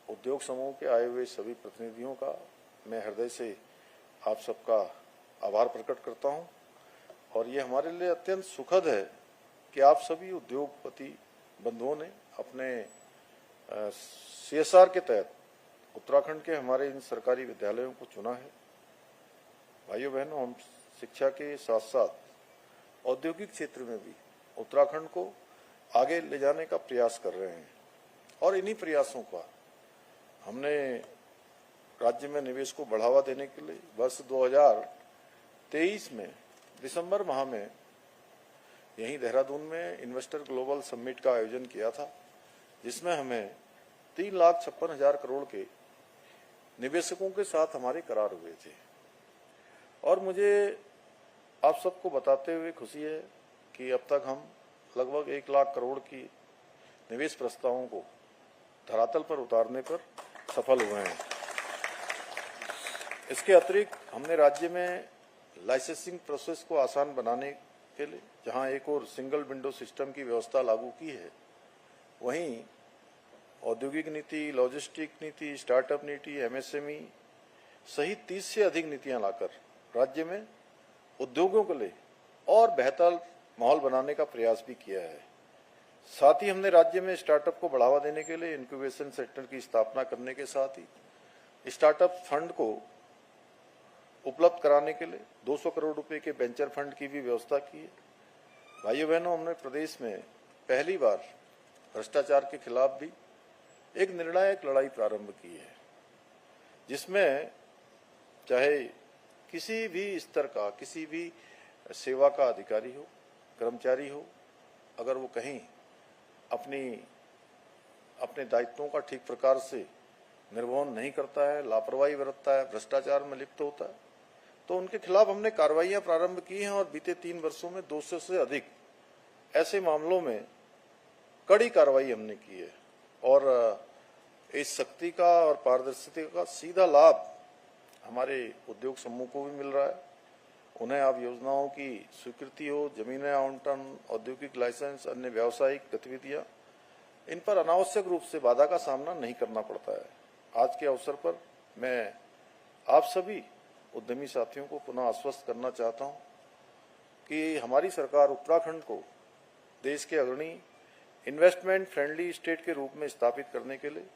उद्योग समूह के आए हुए सभी प्रतिनिधियों का मैं हृदय से आप सबका आभार प्रकट करता हूं। और ये हमारे लिए अत्यंत सुखद है कि आप सभी उद्योगपति बंधुओं ने अपने CSR के तहत उत्तराखंड के हमारे इन सरकारी विद्यालयों को चुना है। भाइयों बहनों, हम शिक्षा के साथ साथ औद्योगिक क्षेत्र में भी उत्तराखंड को आगे ले जाने का प्रयास कर रहे हैं और इन्हीं प्रयासों का हमने राज्य में निवेश को बढ़ावा देने के लिए वर्ष 2023 में दिसंबर माह में यहीं देहरादून में इन्वेस्टर ग्लोबल समिट का आयोजन किया था, जिसमें हमें 3,56,000 करोड़ के निवेशकों के साथ हमारे करार हुए थे। और मुझे आप सबको बताते हुए खुशी है कि अब तक हम लगभग 1 लाख करोड़ की निवेश प्रस्तावों को धरातल पर उतारने पर सफल हुए हैं। इसके अतिरिक्त हमने राज्य में लाइसेंसिंग प्रोसेस को आसान बनाने के लिए जहां एक और सिंगल विंडो सिस्टम की व्यवस्था लागू की है, वहीं औद्योगिक नीति, लॉजिस्टिक नीति, स्टार्टअप नीति, MSME सहित 30 से अधिक नीतियां लाकर राज्य में उद्योगों के लिए और बेहतर माहौल बनाने का प्रयास भी किया है। साथ ही हमने राज्य में स्टार्टअप को बढ़ावा देने के लिए इंक्यूबेशन सेंटर की स्थापना करने के साथ ही स्टार्टअप फंड को उपलब्ध कराने के लिए 200 करोड़ रुपए के वेंचर फंड की भी व्यवस्था की है। भाइयों बहनों, हमने प्रदेश में पहली बार भ्रष्टाचार के खिलाफ भी एक निर्णायक लड़ाई प्रारंभ की है, जिसमें चाहे किसी भी स्तर का, किसी भी सेवा का अधिकारी हो, कर्मचारी हो, अगर वो कहीं अपने दायित्वों का ठीक प्रकार से निर्वहन नहीं करता है, लापरवाही बरतता है, भ्रष्टाचार में लिप्त होता है, तो उनके खिलाफ हमने कार्रवाइयां प्रारंभ की हैं और बीते 3 वर्षों में 200 से अधिक ऐसे मामलों में कड़ी कार्रवाई हमने की है। और इस शक्ति का और पारदर्शिता का सीधा लाभ हमारे उद्योग समूह को भी मिल रहा है। उन्हें अब योजनाओं की स्वीकृति हो, जमीनें आवंटन, औद्योगिक लाइसेंस, अन्य व्यावसायिक गतिविधियां, इन पर अनावश्यक रूप से बाधा का सामना नहीं करना पड़ता है। आज के अवसर पर मैं आप सभी उद्यमी साथियों को पुनः आश्वस्त करना चाहता हूं कि हमारी सरकार उत्तराखंड को देश के अग्रणी इन्वेस्टमेंट फ्रेंडली स्टेट के रूप में स्थापित करने के लिए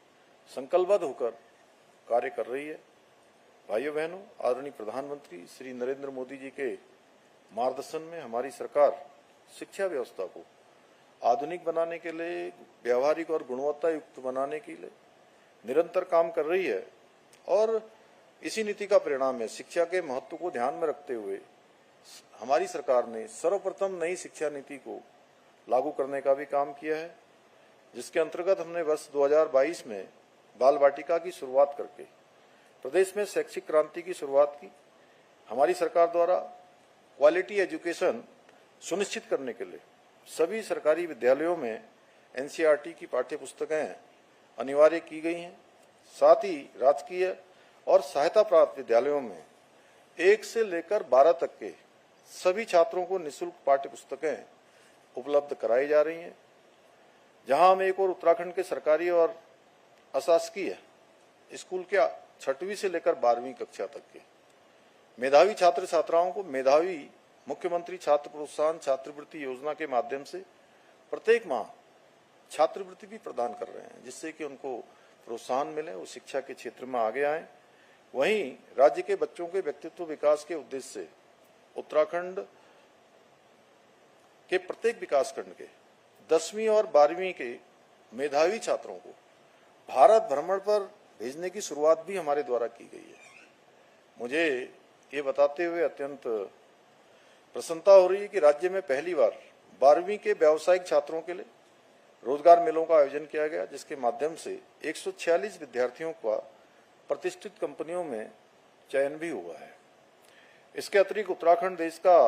संकल्पबद्ध होकर कार्य कर रही है। भाइयों बहनों, आदरणीय प्रधानमंत्री श्री नरेंद्र मोदी जी के मार्गदर्शन में हमारी सरकार शिक्षा व्यवस्था को आधुनिक बनाने के लिए, व्यावहारिक और गुणवत्ता युक्त बनाने के लिए निरंतर काम कर रही है। और इसी नीति का परिणाम है, शिक्षा के महत्व को ध्यान में रखते हुए हमारी सरकार ने सर्वप्रथम नई शिक्षा नीति को लागू करने का भी काम किया है, जिसके अंतर्गत हमने वर्ष 2022 में बाल वाटिका की शुरुआत करके प्रदेश में शैक्षिक क्रांति की शुरुआत की। हमारी सरकार द्वारा क्वालिटी एजुकेशन सुनिश्चित करने के लिए सभी सरकारी विद्यालयों में एनसीईआरटी की पाठ्य पुस्तकें अनिवार्य की गई हैं। साथ ही राजकीय और सहायता प्राप्त विद्यालयों में 1 से लेकर 12 तक के सभी छात्रों को निःशुल्क पाठ्य पुस्तकें उपलब्ध कराई जा रही हैं। जहां हम एक और उत्तराखंड के सरकारी और अशासकीय स्कूल के 6वीं से लेकर 12वीं कक्षा तक के मेधावी छात्र छात्राओं को मेधावी मुख्यमंत्री छात्र प्रोत्साहन छात्रवृत्ति योजना के माध्यम से प्रत्येक माह छात्रवृत्ति भी प्रदान कर रहे हैं, जिससे कि उनको प्रोत्साहन मिले, वो शिक्षा के क्षेत्र में आगे आए। वहीं राज्य के बच्चों के व्यक्तित्व विकास के उद्देश्य से उत्तराखंड के प्रत्येक विकासखंड के 10वीं और 12वीं के मेधावी छात्रों को भारत भ्रमण पर भेजने की शुरुआत भी हमारे द्वारा की गई है। मुझे ये बताते हुए अत्यंत प्रसन्नता हो रही है कि राज्य में पहली बार 12वीं के व्यावसायिक छात्रों के लिए रोजगार मेलों का आयोजन किया गया, जिसके माध्यम से 146 विद्यार्थियों का प्रतिष्ठित कंपनियों में चयन भी हुआ है। इसके अतिरिक्त उत्तराखंड देश का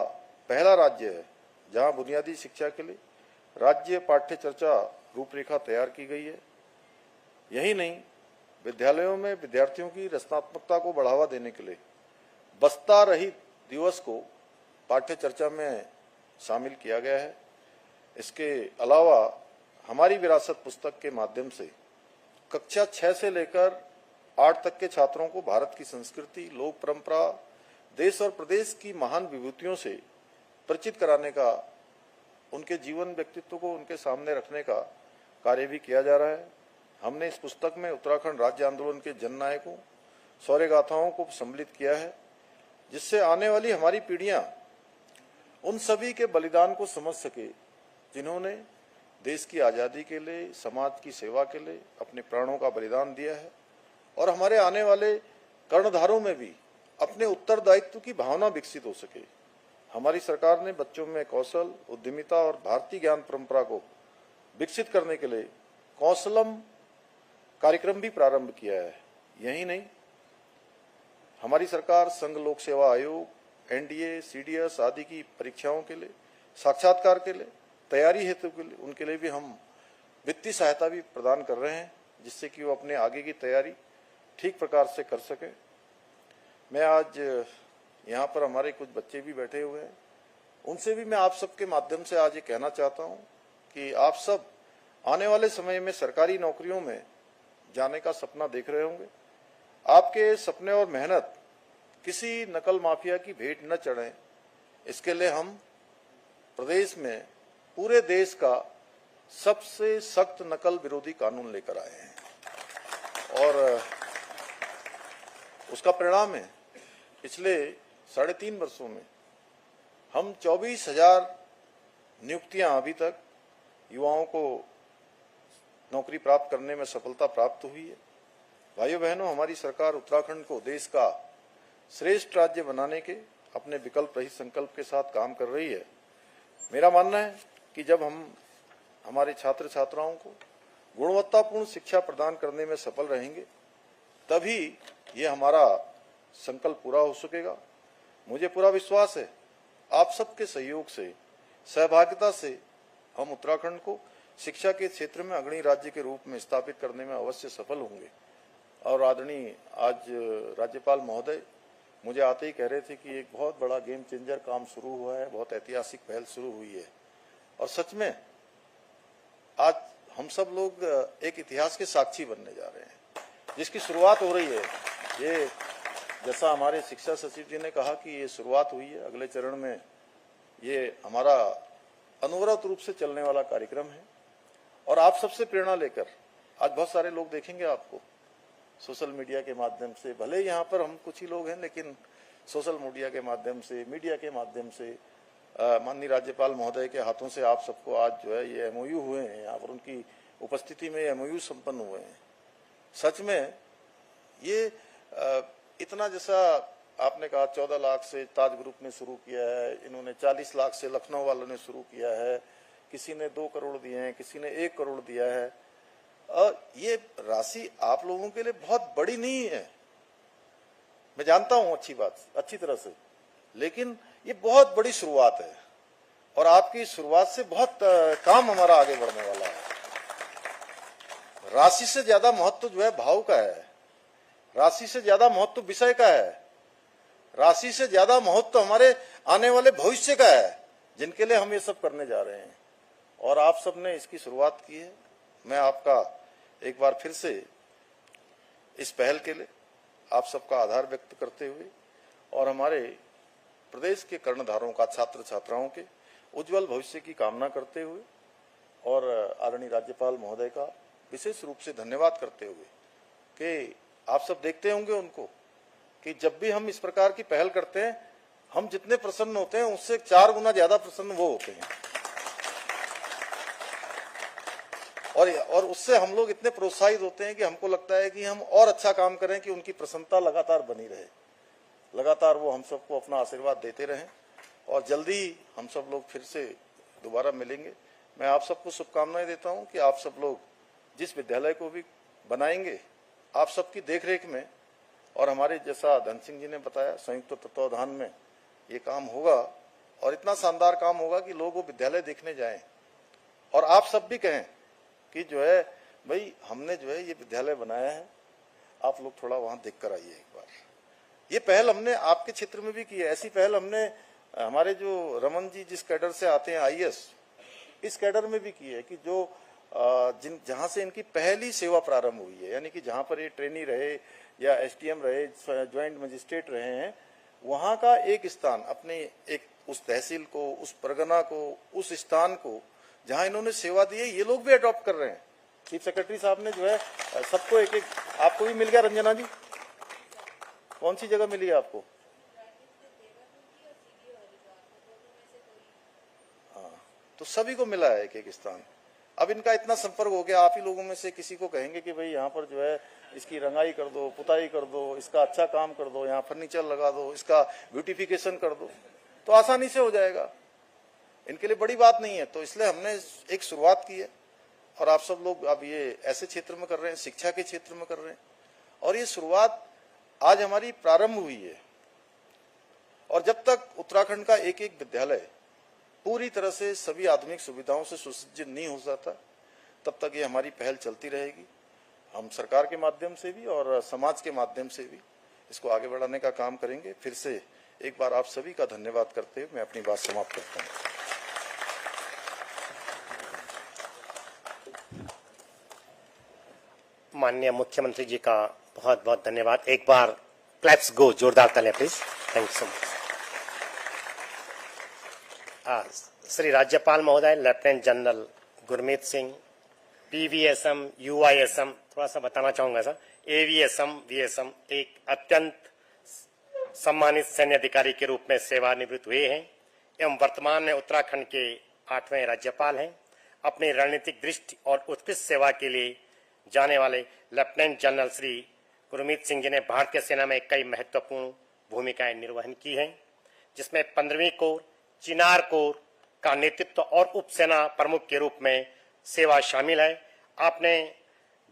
पहला राज्य है जहां बुनियादी शिक्षा के लिए राज्य पाठ्य चर्चा रूपरेखा तैयार की गई है। यही नहीं, विद्यालयों में विद्यार्थियों की रचनात्मकता को बढ़ावा देने के लिए बस्ता रहित दिवस को पाठ्य चर्चा में शामिल किया गया है। इसके अलावा हमारी विरासत पुस्तक के माध्यम से कक्षा 6 से लेकर 8 तक के छात्रों को भारत की संस्कृति, लोक परंपरा, देश और प्रदेश की महान विभूतियों से परिचित कराने का, उनके जीवन व्यक्तित्व को उनके सामने रखने का कार्य भी किया जा रहा है। हमने इस पुस्तक में उत्तराखंड राज्य आंदोलन के जननायकों, शौर्य गाथाओं को सम्मिलित किया है, जिससे आने वाली हमारी पीढ़ियां उन सभी के बलिदान को समझ सके जिन्होंने देश की आजादी के लिए, समाज की सेवा के लिए अपने प्राणों का बलिदान दिया है, और हमारे आने वाले कर्णधारों में भी अपने उत्तरदायित्व की भावना विकसित हो सके। हमारी सरकार ने बच्चों में कौशल, उद्यमिता और भारतीय ज्ञान परंपरा को विकसित करने के लिए कौशलम कार्यक्रम भी प्रारंभ किया है। यही नहीं, हमारी सरकार संघ लोक सेवा आयोग, एनडीए, सीडीएस आदि की परीक्षाओं के लिए, साक्षात्कार के लिए तैयारी हेतु के लिए उनके लिए भी हम वित्तीय सहायता भी प्रदान कर रहे हैं, जिससे कि वो अपने आगे की तैयारी ठीक प्रकार से कर सके। मैं आज यहाँ पर हमारे कुछ बच्चे भी बैठे हुए हैं, उनसे भी मैं आप सबके माध्यम से आज ये कहना चाहता हूँ कि आप सब आने वाले समय में सरकारी नौकरियों में जाने का सपना देख रहे होंगे। आपके सपने और मेहनत किसी नकल माफिया की भेंट न चढ़े, इसके लिए हम प्रदेश में पूरे देश का सबसे सख्त नकल विरोधी कानून लेकर आए हैं, और उसका परिणाम है पिछले 3.5 वर्षों में हम 24,000 नियुक्तियां अभी तक युवाओं को नौकरी प्राप्त करने में सफलता प्राप्त हुई है। भाइयों बहनों, हमारी सरकार उत्तराखंड को देश का श्रेष्ठ राज्य बनाने के अपने विकल्प रहित संकल्प के साथ काम कर रही है। मेरा मानना है कि जब हम हमारे छात्र छात्राओं को गुणवत्तापूर्ण शिक्षा प्रदान करने में सफल रहेंगे, तभी ये हमारा संकल्प पूरा हो सकेगा। मुझे पूरा विश्वास है आप सबके सहयोग से, सहभागिता से हम उत्तराखंड को शिक्षा के क्षेत्र में अग्रणी राज्य के रूप में स्थापित करने में अवश्य सफल होंगे। और आदरणीय आज राज्यपाल महोदय मुझे आते ही कह रहे थे कि एक बहुत बड़ा गेम चेंजर काम शुरू हुआ है, बहुत ऐतिहासिक पहल शुरू हुई है, और सच में आज हम सब लोग एक इतिहास के साक्षी बनने जा रहे हैं, जिसकी शुरुआत हो रही है। ये जैसा हमारे शिक्षा सचिव जी ने कहा कि ये शुरुआत हुई है, अगले चरण में ये हमारा अनवरत रूप से चलने वाला कार्यक्रम है। और आप सबसे प्रेरणा लेकर आज बहुत सारे लोग देखेंगे आपको सोशल मीडिया के माध्यम से, भले यहाँ पर हम कुछ ही लोग हैं, लेकिन सोशल मीडिया के माध्यम से, मीडिया के माध्यम से माननीय राज्यपाल महोदय के हाथों से आप सबको आज जो है ये एमओयू हुए हैं, यहाँ पर उनकी उपस्थिति में एमओयू संपन्न हुए हैं। सच में ये इतना, जैसा आपने कहा 14 लाख से ताज ग्रुप ने शुरू किया है, इन्होंने 40 लाख से लखनऊ वालों ने शुरू किया है, किसी ने 2 करोड़ दिए हैं, किसी ने 1 करोड़ दिया है। और ये राशि आप लोगों के लिए बहुत बड़ी नहीं है, मैं जानता हूं अच्छी तरह से, लेकिन ये बहुत बड़ी शुरुआत है और आपकी शुरुआत से बहुत काम हमारा आगे बढ़ने वाला है। राशि से ज्यादा महत्व जो है भाव का है, राशि से ज्यादा महत्व विषय का है, राशि से ज्यादा महत्व हमारे आने वाले भविष्य का है, जिनके लिए हम ये सब करने जा रहे हैं। और आप सब ने इसकी शुरुआत की है। मैं आपका एक बार फिर से इस पहल के लिए आप सबका आभार व्यक्त करते हुए और हमारे प्रदेश के कर्णधारों का, छात्र छात्राओं के उज्जवल भविष्य की कामना करते हुए और आदरणीय राज्यपाल महोदय का विशेष रूप से धन्यवाद करते हुए कि आप सब देखते होंगे उनको कि जब भी हम इस प्रकार की पहल करते हैं, हम जितने प्रसन्न होते हैं उससे 4 गुना ज्यादा प्रसन्न वो होते हैं और उससे हम लोग इतने प्रोत्साहित होते हैं कि हमको लगता है कि हम और अच्छा काम करें, कि उनकी प्रसन्नता लगातार बनी रहे, लगातार वो हम सबको अपना आशीर्वाद देते रहें और जल्दी हम सब लोग फिर से दोबारा मिलेंगे। मैं आप सबको शुभकामनाएं देता हूं कि आप सब लोग जिस विद्यालय को भी बनाएंगे, आप सबकी देखरेख में और हमारे जैसा धन सिंह जी ने बताया संयुक्त तत्वावधान में ये काम होगा और इतना शानदार काम होगा कि लोग वो विद्यालय देखने जाएं और आप सब भी कहें कि जो है भाई हमने जो है ये विद्यालय बनाया है, आप लोग थोड़ा वहां देख कर आइए एक बार। ये पहल हमने आपके क्षेत्र में भी की है। ऐसी पहल हमने हमारे जो रमन जी जिस कैडर से आते हैं आईएएस, इस कैडर में भी की है कि जो जहां से इनकी पहली सेवा प्रारंभ हुई है, यानी कि जहां पर ये ट्रेनी रहे या एसडीएम रहे, ज्वाइंट मजिस्ट्रेट रहे हैं, वहां का एक स्थान अपने एक उस तहसील को, उस परगना को, उस स्थान को जहां इन्होंने सेवा दी है, ये लोग भी अडॉप्ट कर रहे हैं। चीफ सेक्रेटरी साहब ने जो है सबको एक, आपको भी मिल गया रंजना जी? कौन सी जगह मिली है आपको? हाँ, तो सभी को मिला है एक स्थान। अब इनका इतना संपर्क हो गया, आप ही लोगों में से किसी को कहेंगे कि भाई यहाँ पर जो है इसकी रंगाई कर दो, पुताई कर दो, इसका अच्छा काम कर दो, यहाँ फर्नीचर लगा दो, इसका ब्यूटिफिकेशन कर दो, तो आसानी से हो जाएगा। इनके लिए बड़ी बात नहीं है। तो इसलिए हमने एक शुरुआत की है और आप सब लोग अब ये ऐसे क्षेत्र में कर रहे हैं, शिक्षा के क्षेत्र में कर रहे हैं और ये शुरुआत आज हमारी प्रारंभ हुई है। और जब तक उत्तराखंड का एक एक विद्यालय पूरी तरह से सभी आधुनिक सुविधाओं से सुसज्जित नहीं हो जाता, तब तक ये हमारी पहल चलती रहेगी। हम सरकार के माध्यम से भी और समाज के माध्यम से भी इसको आगे बढ़ाने का काम करेंगे। फिर से एक बार आप सभी का धन्यवाद करते हुए मैं अपनी बात समाप्त करता हूँ। माननीय मुख्यमंत्री जी का बहुत बहुत धन्यवाद। एक बार क्लैप्स गो, जोरदार तालियां please. Thank you so much. Shri राज्यपाल महोदय, lieutenant general Gurmeet Singh, PVSM, UISM, थोड़ा सा बताना चाहूंगा सर, एवीएसएम, वीएसएम, एक अत्यंत सम्मानित सैन्य अधिकारी के रूप में सेवानिवृत्त हुए हैं एवं वर्तमान में उत्तराखंड के 8वें राज्यपाल हैं। अपनी रणनीतिक दृष्टि और उत्कृष्ट सेवा के लिए जाने वाले लेफ्टिनेंट जनरल श्री गुरमीत सिंह जी ने भारतीय सेना में कई महत्वपूर्ण भूमिकाएं निर्वहन की हैं, जिसमें 15वीं कोर, चिनार कोर का नेतृत्व और उप सेना प्रमुख के रूप में सेवा शामिल है। आपने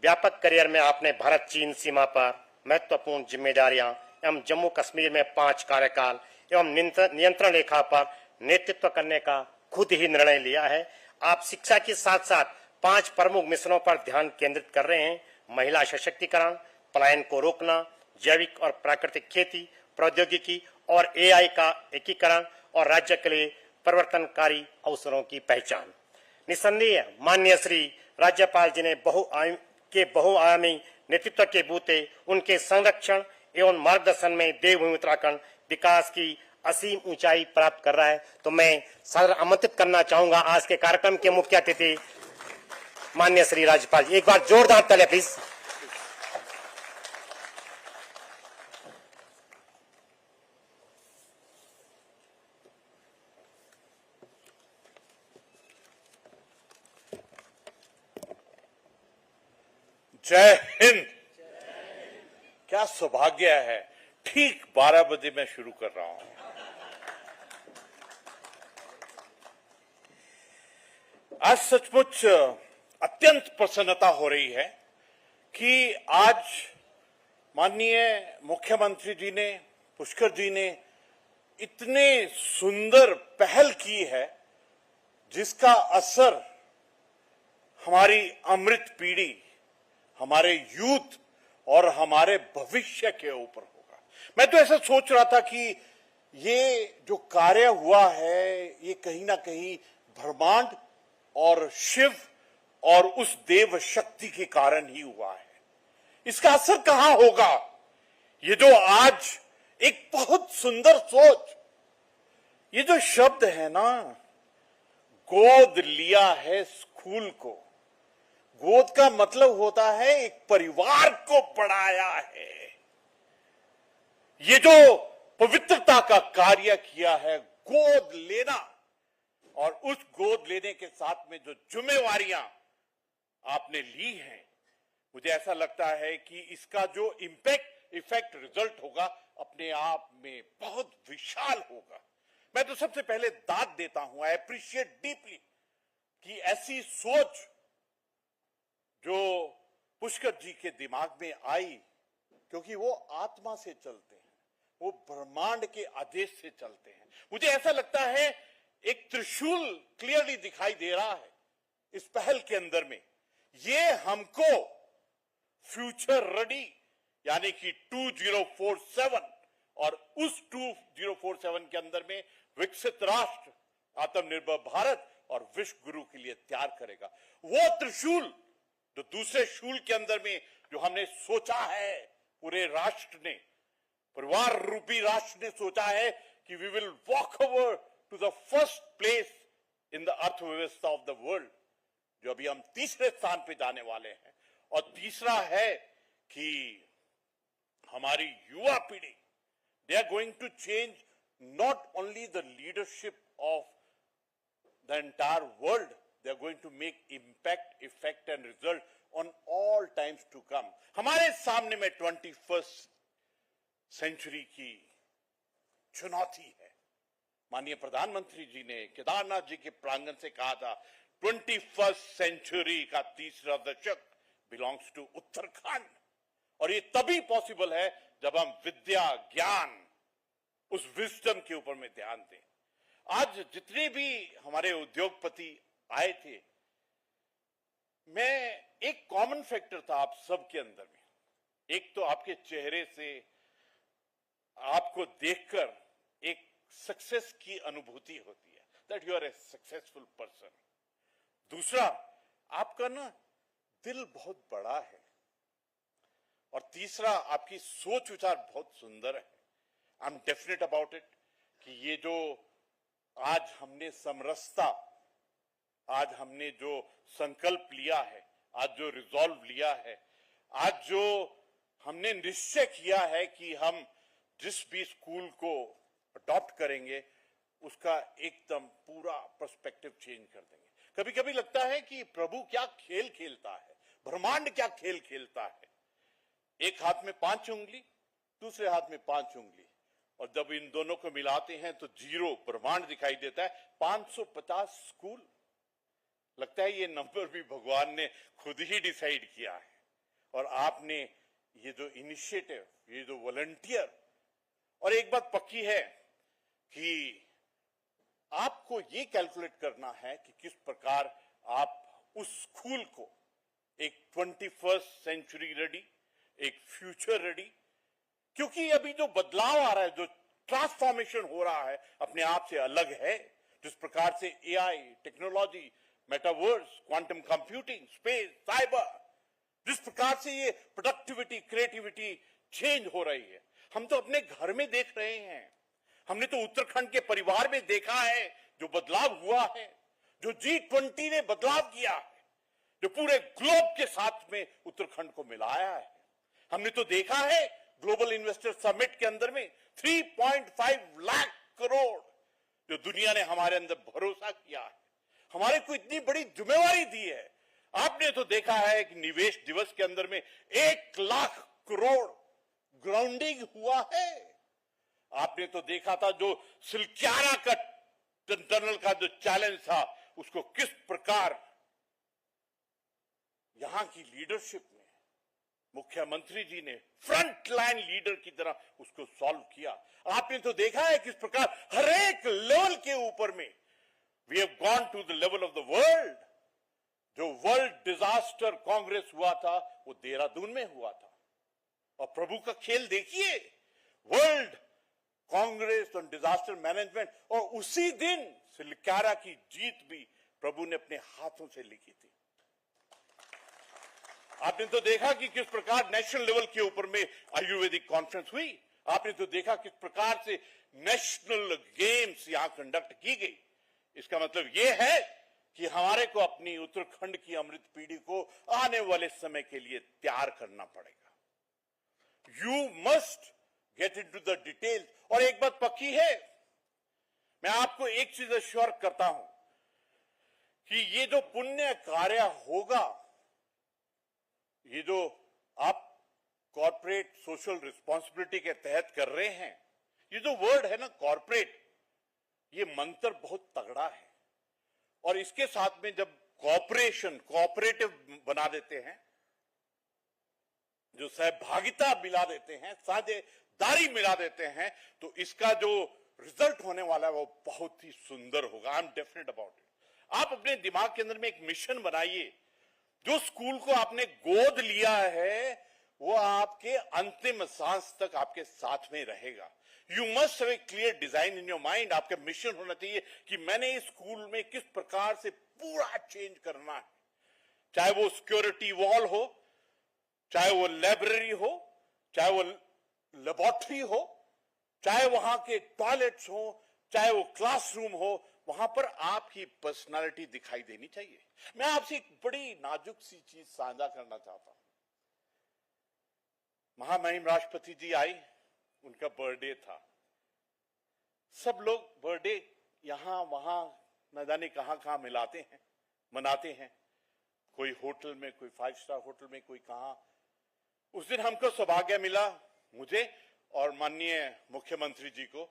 व्यापक करियर में आपने भारत चीन सीमा पर महत्वपूर्ण जिम्मेदारियां एवं जम्मू कश्मीर में 5 कार्यकाल एवं नियंत्रण रेखा पर नेतृत्व करने का खुद ही निर्णय लिया है। आप शिक्षा के साथ साथ 5 प्रमुख मिशनों पर ध्यान केंद्रित कर रहे हैं: महिला सशक्तिकरण, पलायन को रोकना, जैविक और प्राकृतिक खेती, प्रौद्योगिकी और एआई का एकीकरण और राज्य के लिए परिवर्तनकारी अवसरों की पहचान। निसंदेह माननीय श्री राज्यपाल जी ने बहुआयामी नेतृत्व के बूते उनके संरक्षण एवं मार्गदर्शन में देवभूमि उत्तराखंड विकास की असीम ऊंचाई प्राप्त कर रहा है। तो मैं सादर आमंत्रित करना चाहूंगा आज के कार्यक्रम के मुख्य अतिथि माननीय श्री राज्यपाल जी। एक बार जोरदार तालियां प्लीज। जय हिंद। क्या सौभाग्य है, ठीक 12 बजे मैं शुरू कर रहा हूं। आज सचमुच अत्यंत प्रसन्नता हो रही है कि आज माननीय मुख्यमंत्री जी ने, पुष्कर जी ने इतने सुंदर पहल की है जिसका असर हमारी अमृत पीढ़ी, हमारे यूथ और हमारे भविष्य के ऊपर होगा। मैं तो ऐसा सोच रहा था कि ये जो कार्य हुआ है ये कहीं ना कहीं ब्रह्मांड और शिव और उस देव शक्ति के कारण ही हुआ है। इसका असर कहां होगा? ये जो आज एक बहुत सुंदर सोच, ये जो शब्द है ना, गोद लिया है स्कूल को। गोद का मतलब होता है एक परिवार को पढ़ाया है। ये जो पवित्रता का कार्य किया है, गोद लेना, और उस गोद लेने के साथ में जो जिम्मेवारियां आपने ली हैं, मुझे ऐसा लगता है कि इसका जो इफेक्ट रिजल्ट होगा अपने आप में बहुत विशाल होगा। मैं तो सबसे पहले दाद देता हूं, आई अप्रिशिएट डीपली कि ऐसी सोच जो पुष्कर जी के दिमाग में आई, क्योंकि वो आत्मा से चलते हैं, वो ब्रह्मांड के आदेश से चलते हैं। मुझे ऐसा लगता है एक त्रिशूल क्लियरली दिखाई दे रहा है इस पहल के अंदर में। ये हमको फ्यूचर रेडी यानी कि 2047 और उस 2047 के अंदर में विकसित राष्ट्र, आत्मनिर्भर भारत और विश्व गुरु के लिए तैयार करेगा। वो त्रिशूल जो दूसरे शूल के अंदर में जो हमने सोचा है, पूरे राष्ट्र ने, परिवार रूपी राष्ट्र ने सोचा है कि we will walk over to the first place in the अर्थव्यवस्था ऑफ द वर्ल्ड, जो अभी हम तीसरे स्थान पे जाने वाले हैं। और तीसरा है कि हमारी युवा पीढ़ी, they are going to change not only the leadership of the entire world, they are going to make impact, effect and result on all times to come. हमारे सामने में 21st सेंचुरी की चुनौती है। माननीय प्रधानमंत्री जी ने केदारनाथ जी के प्रांगण से कहा था, 21st सेंचुरी का तीसरा दशक बिलोंग्स टू उत्तराखंड। और ये तभी पॉसिबल है जब हम विद्या, ज्ञान, उस विजडम के ऊपर में ध्यान दें। आज जितने भी हमारे उद्योगपति आए थे, मैं एक कॉमन फैक्टर था आप सबके अंदर में। एक तो आपके चेहरे से आपको देखकर एक सक्सेस की अनुभूति होती है, that you are a successful person. दूसरा, आपका ना दिल बहुत बड़ा है। और तीसरा, आपकी सोच विचार बहुत सुंदर है। I am definite about it कि ये जो आज हमने समरसता, आज हमने जो संकल्प लिया है, आज जो रिजॉल्व लिया है, आज जो हमने निश्चय किया है कि हम जिस भी स्कूल को अडॉप्ट करेंगे उसका एकदम पूरा पर्सपेक्टिव चेंज कर देंगे। कभी कभी लगता है कि प्रभु क्या खेल खेलता है, ब्रह्मांड क्या खेल खेलता है। एक हाथ में 5 उंगली, दूसरे हाथ में 5 उंगली, और जब इन दोनों को मिलाते हैं तो 0 ब्रह्मांड दिखाई देता है। 550 स्कूल, लगता है ये नंबर भी भगवान ने खुद ही डिसाइड किया है। और आपने ये जो इनिशिएटिव, ये जो वॉलंटियर, और एक बात पक्की है कि आपको ये कैलकुलेट करना है कि किस प्रकार आप उस स्कूल को एक 21st सेंचुरी रेडी, एक फ्यूचर रेडी, क्योंकि अभी जो बदलाव आ रहा है, जो ट्रांसफॉर्मेशन हो रहा है, अपने आप से अलग है। जिस प्रकार से AI, technology, metaverse, quantum computing, space, cyber, जिस प्रकार से ये प्रोडक्टिविटी, क्रिएटिविटी चेंज हो रही है, हम तो अपने घर में देख रहे हैं। हमने तो उत्तराखंड के परिवार में देखा है जो बदलाव हुआ है, जो G20 ने बदलाव किया है, जो पूरे ग्लोब के साथ में उत्तराखंड को मिलाया है। हमने तो देखा है ग्लोबल इन्वेस्टर समिट के अंदर में 3.5 लाख करोड़ जो दुनिया ने हमारे अंदर भरोसा किया है, हमारे को इतनी बड़ी जिम्मेवारी दी है। आपने तो देखा है कि निवेश दिवस के अंदर में 1 लाख करोड़ ग्राउंडिंग हुआ है। आपने तो देखा था जो सिलक्यारा का टनल का जो चैलेंज था, उसको किस प्रकार यहां की लीडरशिप में मुख्यमंत्री जी ने फ्रंट लाइन लीडर की तरह उसको सॉल्व किया। आपने तो देखा है किस प्रकार हर एक लेवल के ऊपर में we have gone to the level of the world. जो वर्ल्ड डिजास्टर कांग्रेस हुआ था वो देहरादून में हुआ था, और प्रभु का खेल देखिए, world Congress on disaster management, और उसी दिन सिलक्यारा की जीत भी प्रभु ने अपने हाथों से लिखी थी। आपने तो देखा कि किस प्रकार नेशनल लेवल के ऊपर में आयुर्वेदिक कॉन्फ्रेंस हुई। आपने तो देखा किस प्रकार से नेशनल गेम्स यहां कंडक्ट की गई। इसका मतलब यह है कि हमारे को अपनी उत्तराखंड की अमृत पीढ़ी को आने वाले समय के लिए तैयार करना पड़ेगा। You must get into the details. और एक बात पक्की है, मैं आपको एक चीज अश्योर करता हूं कि ये जो पुण्य कार्य होगा, ये जो आप कॉर्पोरेट सोशल रिस्पॉन्सिबिलिटी के तहत कर रहे हैं, ये जो वर्ड है ना कॉर्पोरेट, ये मंत्र बहुत तगड़ा है। और इसके साथ में जब कोऑपरेटिव बना देते हैं, जो सहभागिता मिला देते हैं, साझेदारी मिला देते हैं, तो इसका जो रिजल्ट होने वाला है वो बहुत ही सुंदर होगा। I am definite about it. आप अपने दिमाग के अंदर में एक मिशन बनाइए। जो स्कूल को आपने गोद लिया है वो आपके अंतिम सांस तक आपके साथ में रहेगा। You must have a clear design in your mind. आपका मिशन होना चाहिए कि मैंने इस स्कूल में किस प्रकार से पूरा चेंज करना है, चाहे वो सिक्योरिटी वॉल हो, चाहे वो लाइब्रेरी हो, चाहे वो लेबोरेटरी हो, चाहे वहां के टॉयलेट्स हो, चाहे वो क्लासरूम हो, वहां पर आपकी पर्सनालिटी दिखाई देनी चाहिए। मैं आपसे एक बड़ी नाजुक सी चीज साझा करना चाहता हूं। महामहिम राष्ट्रपति जी आई, उनका बर्थडे था। सब लोग बर्थडे यहां वहां न जाने कहां कहां मनाते हैं। कोई होटल में, कोई 5 स्टार होटल में, कोई कहां। उस दिन हमको सौभाग्य मिला, मुझे और माननीय मुख्यमंत्री जी को,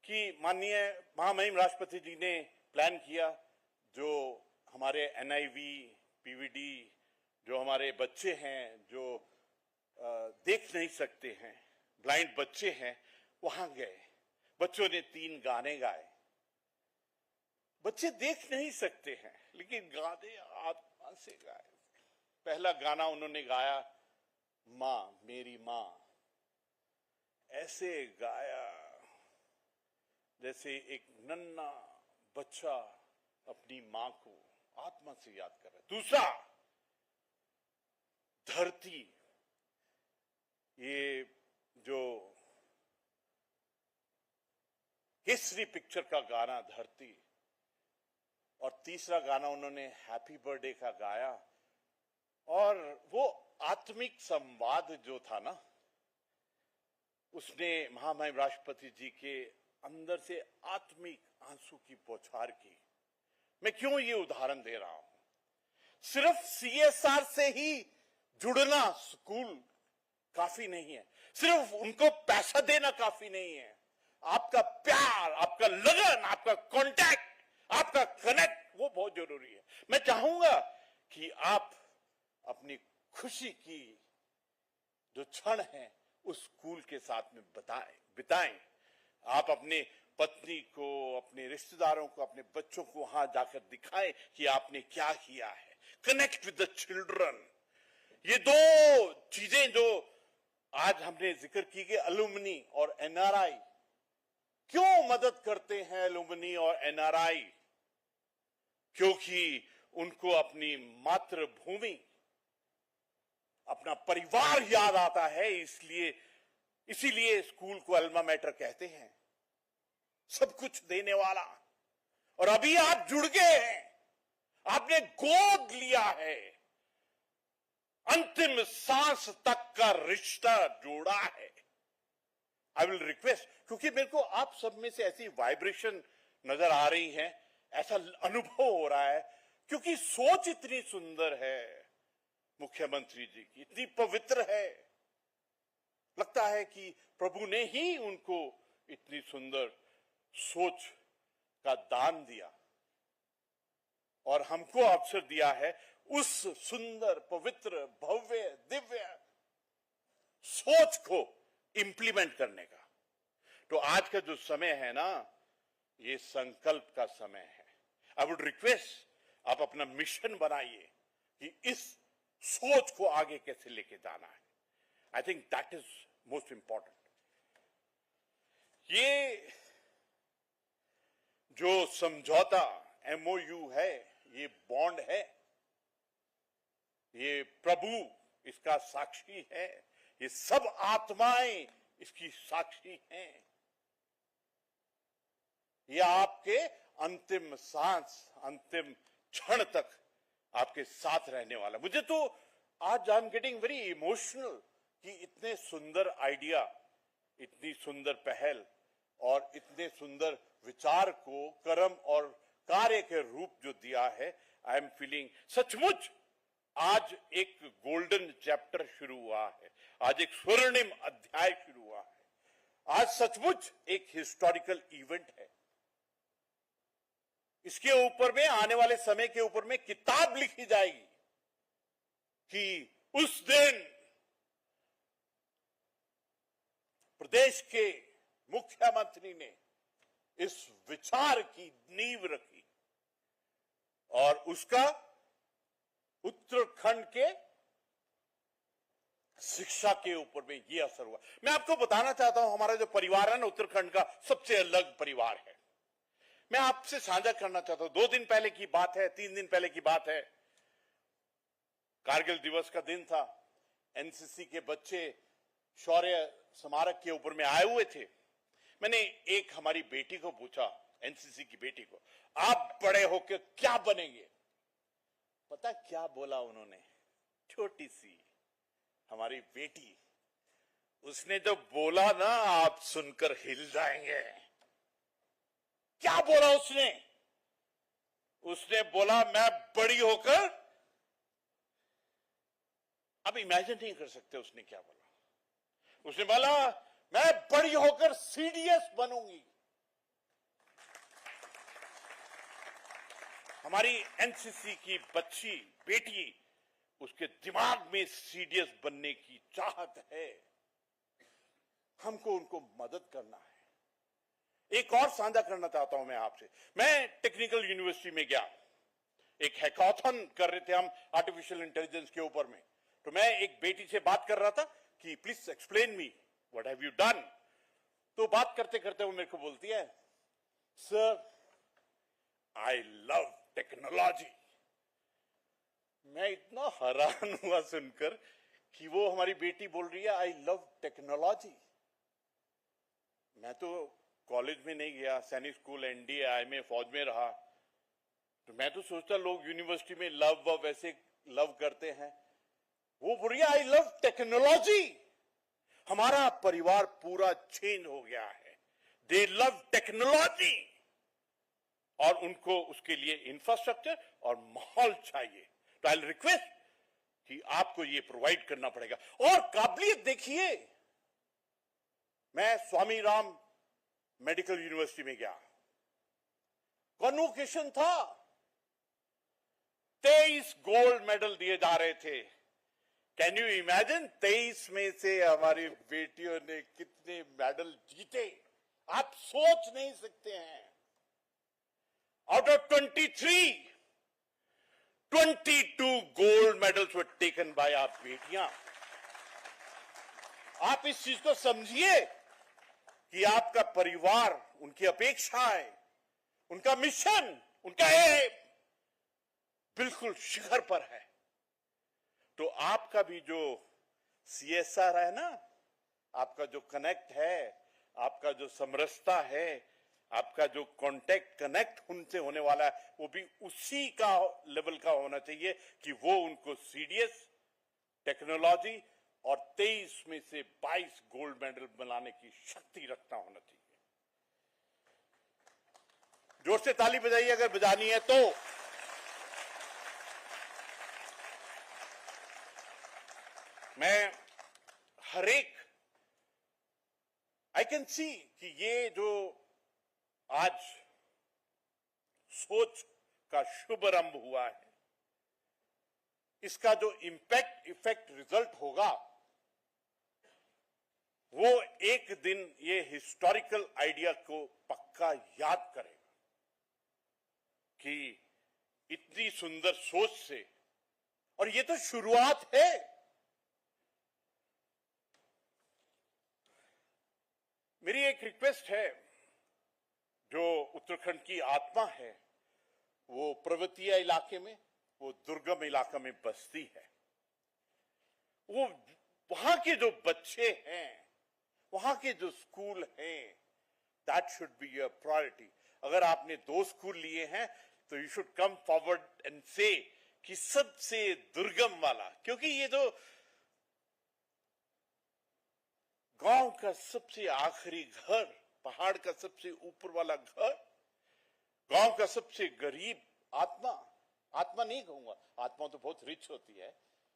कि माननीय महामहिम राष्ट्रपति जी ने प्लान किया, जो हमारे NIV, PVD, जो हमारे बच्चे हैं जो देख नहीं सकते हैं, ब्लाइंड बच्चे हैं, वहां गए। बच्चों ने 3 गाने गाए। बच्चे देख नहीं सकते हैं लेकिन गाने आत्मा से गाए। पहला गाना उन्होंने गाया, मां मेरी मां। ऐसे गाया जैसे एक नन्हा बच्चा अपनी मां को आत्मा से याद कर रहा है। दूसरा, धरती, ये जो हिस्ट्री पिक्चर का गाना धरती। और तीसरा गाना उन्होंने हैप्पी बर्थडे का गाया। और वो आत्मिक संवाद जो था ना, उसने महामहिम राष्ट्रपति जी के अंदर से आत्मिक आंसू की बौछार की। मैं क्यों ये उदाहरण दे रहा हूं? सिर्फ CSR से ही जुड़ना स्कूल काफी नहीं है, सिर्फ उनको पैसा देना काफी नहीं है। आपका प्यार, आपका लगन, आपका कांटेक्ट, आपका कनेक्ट, वो बहुत जरूरी है। मैं चाहूंगा कि आप अपनी खुशी की जो क्षण है उस स्कूल के साथ में बिताएं। आप अपने पत्नी को, अपने रिश्तेदारों को, अपने बच्चों को वहां जाकर दिखाएं कि आपने क्या किया है। Connect with the children. ये 2 चीजें जो आज हमने जिक्र की कि अलुमनी और NRI, क्यों मदद करते हैं अलुमनी और NRI? क्योंकि उनको अपनी मातृभूमि, अपना परिवार याद आता है। इसीलिए स्कूल को अल्मा मैटर कहते हैं, सब कुछ देने वाला। और अभी आप जुड़ गए हैं, आपने गोद लिया है, अंतिम सांस तक का रिश्ता जोड़ा है। आई विल रिक्वेस्ट, क्योंकि मेरे को आप सब में से ऐसी वाइब्रेशन नजर आ रही है, ऐसा अनुभव हो रहा है, क्योंकि सोच इतनी सुंदर है मुख्यमंत्री जी की, इतनी पवित्र है। लगता है कि प्रभु ने ही उनको इतनी सुंदर सोच का दान दिया और हमको अवसर दिया है उस सुंदर, पवित्र, भव्य, दिव्य सोच को इंप्लीमेंट करने का। तो आज का जो समय है ना, ये संकल्प का समय है। आई वुड रिक्वेस्ट आप अपना मिशन बनाइए कि इस सोच को आगे कैसे लेके जाना है। I think that is most important. ये जो समझौता MOU है, ये बॉन्ड है, ये प्रभु इसका साक्षी है, ये सब आत्माएं इसकी साक्षी हैं। ये आपके अंतिम सांस, अंतिम क्षण तक आपके साथ रहने वाला। मुझे तो आज I am getting very emotional कि इतने सुंदर आइडिया, इतनी सुंदर पहल और इतने सुंदर विचार को कर्म और कार्य के रूप जो दिया है, आई एम फीलिंग सचमुच आज एक गोल्डन चैप्टर शुरू हुआ है, आज एक स्वर्णिम अध्याय शुरू हुआ है, आज सचमुच एक हिस्टोरिकल इवेंट है। इसके ऊपर में आने वाले समय के ऊपर में किताब लिखी जाएगी कि उस दिन प्रदेश के मुख्यमंत्री ने इस विचार की नींव रखी और उसका उत्तराखंड के शिक्षा के ऊपर में यह असर हुआ। मैं आपको बताना चाहता हूं, हमारा जो परिवार है ना, उत्तराखंड का सबसे अलग परिवार है। मैं आपसे साझा करना चाहता हूं, 2 दिन पहले की बात है, 3 दिन पहले की बात है। कारगिल दिवस का दिन था। एनसीसी के बच्चे शौर्य स्मारक के ऊपर में आए हुए थे। मैंने एक हमारी बेटी को पूछा, एनसीसी की बेटी को, आप बड़े होकर क्या बनेंगे? पता क्या बोला उन्होंने? छोटी सी हमारी बेटी, उसने जब बोला ना, आप सुनकर हिल जाएंगे। क्या बोला उसने? उसने बोला, मैं बड़ी होकर, अब इमेजिन नहीं कर सकते उसने क्या बोला। उसने बोला, मैं बड़ी होकर सीडीएस बनूंगी। हमारी एनसीसी की बच्ची बेटी, उसके दिमाग में सीडीएस बनने की चाहत है। हमको उनको मदद करना है। एक और साझा करना चाहता हूं मैं आपसे। मैं टेक्निकल यूनिवर्सिटी में गया, एक हैकाथन कर रहे थे हम आर्टिफिशियल इंटेलिजेंस के ऊपर में। तो मैं एक बेटी से बात कर रहा था कि please explain me what have you done. तो बात करते करते वो मेरे को बोलती है, सर आई लव टेक्नोलॉजी। मैं इतना हैरान हुआ सुनकर कि वो हमारी बेटी बोल रही है आई लव टेक्नोलॉजी। मैं तो कॉलेज में नहीं गया, सैनिक स्कूल, एनडीए, आईएमए, फौज में रहा, तो मैं तो सोचता लोग यूनिवर्सिटी में लव वैसे लव करते हैं। वो बोल रही है आई लव टेक्नोलॉजी। हमारा परिवार पूरा चेंज हो गया है। दे लव टेक्नोलॉजी और उनको उसके लिए इंफ्रास्ट्रक्चर और माहौल चाहिए। तो आई रिक्वेस्ट कि आपको ये प्रोवाइड करना पड़ेगा। और काबिलियत देखिए, मैं स्वामी राम मेडिकल यूनिवर्सिटी में गया, कॉन्वोकेशन था, 23 गोल्ड मेडल दिए जा रहे थे। कैन यू इमेजिन 23 में से हमारी बेटियों ने कितने मेडल जीते? आप सोच नहीं सकते हैं। Out of 23, 22 gold medals were taken by our बेटियां। आप इस चीज को समझिए कि आपका परिवार, उनकी अपेक्षाएं, उनका मिशन, उनका एम बिल्कुल शिखर पर है। तो आपका भी जो CSR है ना, आपका जो कनेक्ट है, आपका जो समरसता है, आपका जो कांटेक्ट कनेक्ट उनसे होने वाला है, वो भी उसी का लेवल का होना चाहिए कि वो उनको सीडीएस, टेक्नोलॉजी और 23 में से 22 गोल्ड मेडल बनाने की शक्ति रखना होना चाहिए। जोर से ताली बजाइए अगर बजानी है तो। मैं हर एक आई कैन सी कि ये जो आज सोच का शुभारंभ हुआ है, इसका जो इफेक्ट रिजल्ट होगा, वो एक दिन ये हिस्टोरिकल आइडिया को पक्का याद करेगा कि इतनी सुंदर सोच से, और ये तो शुरुआत है। मेरी एक रिक्वेस्ट है, जो उत्तराखंड की आत्मा है, वो पर्वतीय इलाके में, वो दुर्गम इलाका में बसती है। वो वहां के जो बच्चे हैं, वहां के जो स्कूल हैं, that should be your priority. अगर आपने 2 स्कूल लिए हैं तो you should come forward and से कि सबसे दुर्गम वाला, क्योंकि ये जो गांव का सबसे आखिरी घर, पहाड़ का सबसे ऊपर वाला घर, गांव का सबसे गरीब आत्मा नहीं कहूंगा, आत्मा तो बहुत रिच होती है,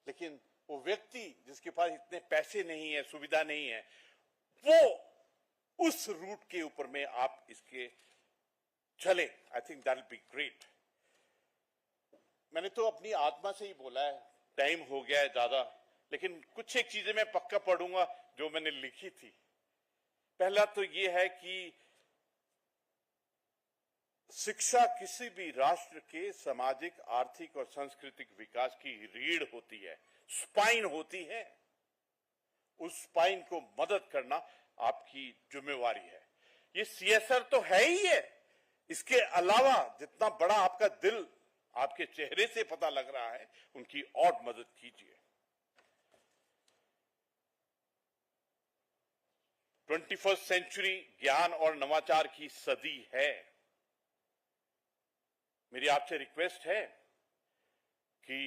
लेकिन वो व्यक्ति जिसके पास इतने पैसे नहीं है, सुविधा नहीं है, वो उस रूट के ऊपर में आप इसके चले, I think that will be great. मैंने तो अपनी आत्मा से ही बोला है, टाइम हो गया है ज्यादा, लेकिन कुछ एक चीजें मैं पक्का पढ़ूंगा जो मैंने लिखी थी। पहला तो ये है कि शिक्षा किसी भी राष्ट्र के सामाजिक, आर्थिक और सांस्कृतिक विकास की रीढ़ होती है, स्पाइन होती है। उस स्पाइन को मदद करना आपकी जिम्मेवारी है। ये सीएसआर तो है ही है, इसके अलावा जितना बड़ा आपका दिल आपके चेहरे से पता लग रहा है, उनकी और मदद कीजिए। 21st सेंचुरी ज्ञान और नवाचार की सदी है। मेरी आपसे रिक्वेस्ट है कि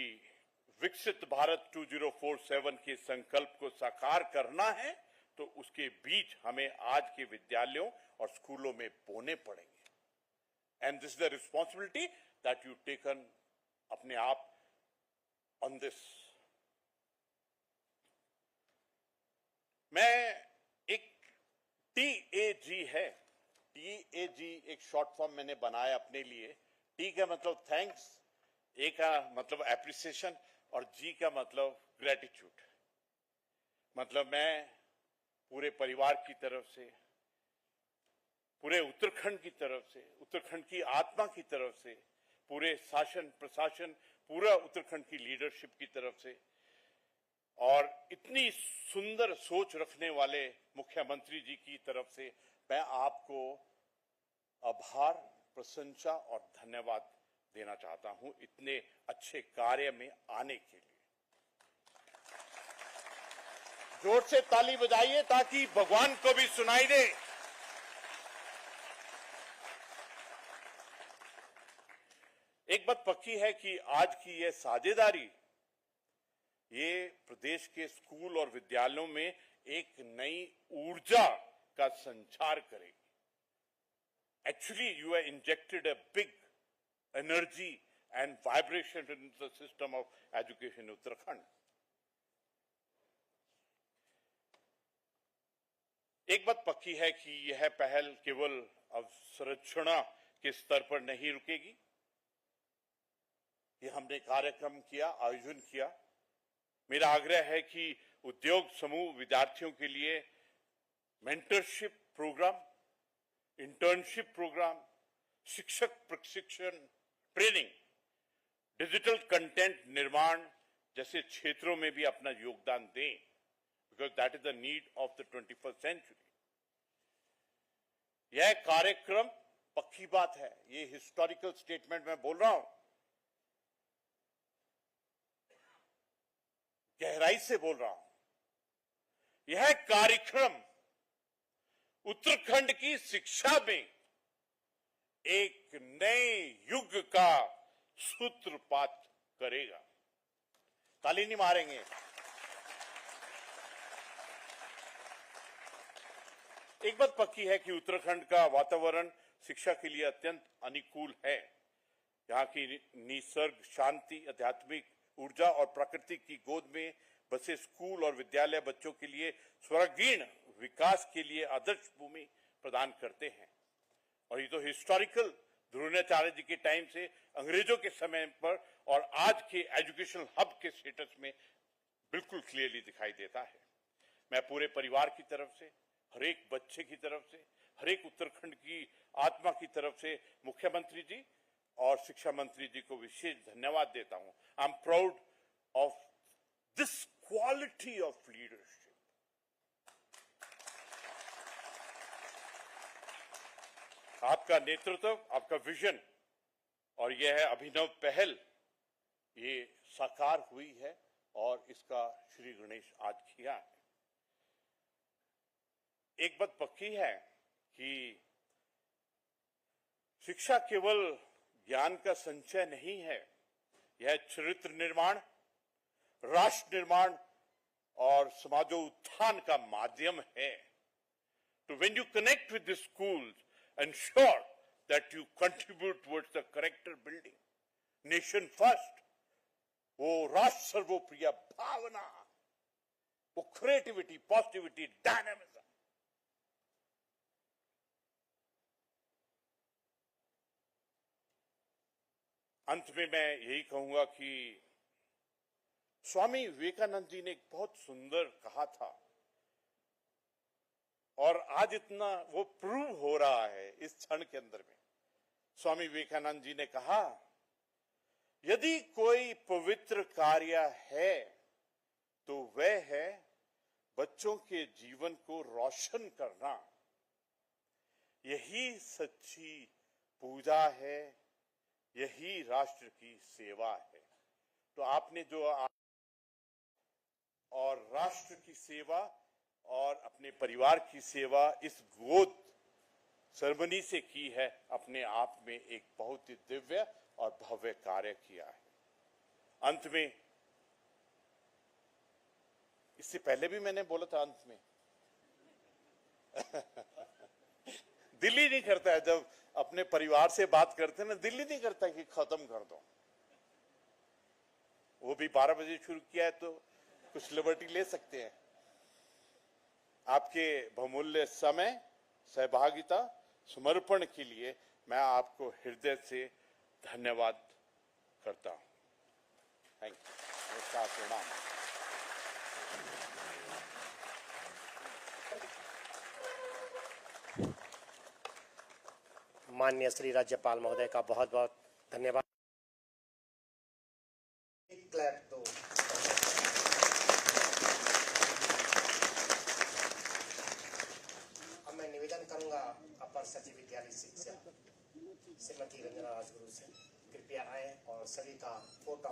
विकसित भारत 2047 के संकल्प को साकार करना है तो उसके बीज हमें आज के विद्यालयों और स्कूलों में बोने पड़ेंगे। And this is the responsibility that you taken अपने आप ऑन दिस। मैं एक TAG है, TAG एक शॉर्ट फॉर्म मैंने बनाया अपने लिए। T का मतलब थैंक्स, A का मतलब एप्रिसिएशन और G का मतलब ग्रेटिट्यूड। मतलब मैं पूरे परिवार की तरफ से, पूरे उत्तराखंड की तरफ से, उत्तराखंड की आत्मा की तरफ से, पूरे शासन प्रशासन, पूरा उत्तराखंड की लीडरशिप की तरफ से, और इतनी सुंदर सोच रखने वाले मुख्यमंत्री जी की तरफ से मैं आपको आभार, प्रशंसा और धन्यवाद देना चाहता हूं इतने अच्छे कार्य में आने के लिए। जोर से ताली बजाइए ताकि भगवान को भी सुनाई दे। एक बात पक्की है कि आज की यह साझेदारी ये प्रदेश के स्कूल और विद्यालयों में एक नई ऊर्जा का संचार करेगी। Actually, you have injected a big energy and vibration into the system of education in Uttarakhand. एक बात पक्की है कि यह पहल केवल अवसंरचना के स्तर पर नहीं रुकेगी। ये हमने कार्यक्रम किया, आयोजन किया। मेरा आग्रह है कि उद्योग समूह विद्यार्थियों के लिए मेंटरशिप प्रोग्राम, इंटर्नशिप प्रोग्राम, शिक्षक प्रशिक्षण ट्रेनिंग, डिजिटल कंटेंट निर्माण जैसे क्षेत्रों में भी अपना योगदान दें, because that is the need of the 21st century. यह कार्यक्रम पक्की बात है, ये हिस्टोरिकल स्टेटमेंट मैं बोल रहा हूं, गहराई से बोल रहा हूं। यह कार्यक्रम उत्तराखंड की शिक्षा में एक नए युग का सूत्रपात करेगा। ताली नहीं मारेंगे। एक बात पक्की है कि उत्तराखंड का वातावरण शिक्षा के लिए अत्यंत अनुकूल है। यहाँ की निसर्ग शांति, आध्यात्मिक ऊर्जा और प्रकृति की गोद में बसें स्कूल और विद्यालय बच्चों के लिए स्वर्गीण विकास के लिए आदर्श भूमि प्रदान करते हैं। और ये तो हिस्टोरिकल द्रोणाचार्य जी के टाइम से अंग्रेजों के समय पर और आज के एजुकेशनल हब के स्टेटस में बिल्कुल क्लियरली दिखाई देता है। मैं पूरे परिवार की तरफ से, हर एक बच्चे की तरफ से, हर एक उत्तराखंड की आत्मा की तरफ से मुख्यमंत्री जी और शिक्षा मंत्री जी को विशेष धन्यवाद देता हूं। I am proud of this quality of leadership. आपका नेतृत्व, आपका विजन और यह है अभिनव पहल, ये साकार हुई है और इसका श्री गणेश आज किया है। एक बात पक्की है कि शिक्षा केवल ज्ञान का संचय नहीं है, यह चरित्र निर्माण, राष्ट्र निर्माण और समाजोत्थान का माध्यम है। तो when you connect with the schools, ensure that you contribute towards the character building, nation first, वो राष्ट्र सर्वोप्रिय भावना, वो क्रिएटिविटी, पॉजिटिविटी, डायनामिज्म। अंत में मैं यही कहूंगा कि स्वामी विवेकानंद जी ने एक बहुत सुंदर कहा था और आज इतना वो प्रूव हो रहा है इस क्षण के अंदर में। स्वामी विवेकानंद जी ने कहा, यदि कोई पवित्र कार्य है तो वह है बच्चों के जीवन को रोशन करना। यही सच्ची पूजा है, यही राष्ट्र की सेवा है। तो आपने जो और राष्ट्र की सेवा और अपने परिवार की सेवा इस गोद सेरेमनी से की है, अपने आप में एक बहुत ही दिव्य और भव्य कार्य किया है। अंत में, इससे पहले भी मैंने बोला था अंत में दिल ही नहीं करता है जब अपने परिवार से बात करते हैं ना, दिल ही नहीं करता कि खत्म कर दो। वो भी 12 बजे शुरू किया है तो कुछ लिबर्टी ले सकते हैं। आपके बहुमूल्य समय, सहभागिता, समर्पण के लिए मैं आपको हृदय से धन्यवाद करता हूं। Thank you. नमस्कार, प्रणाम। माननीय श्री राज्यपाल महोदय का बहुत बहुत धन्यवाद। क्लैप दो। अब मैं निवेदन करूंगा अपर सचिव विद्यालय शिक्षा श्रीमती रंजना राजगुरु से, कृपया आए और सभी का फोटो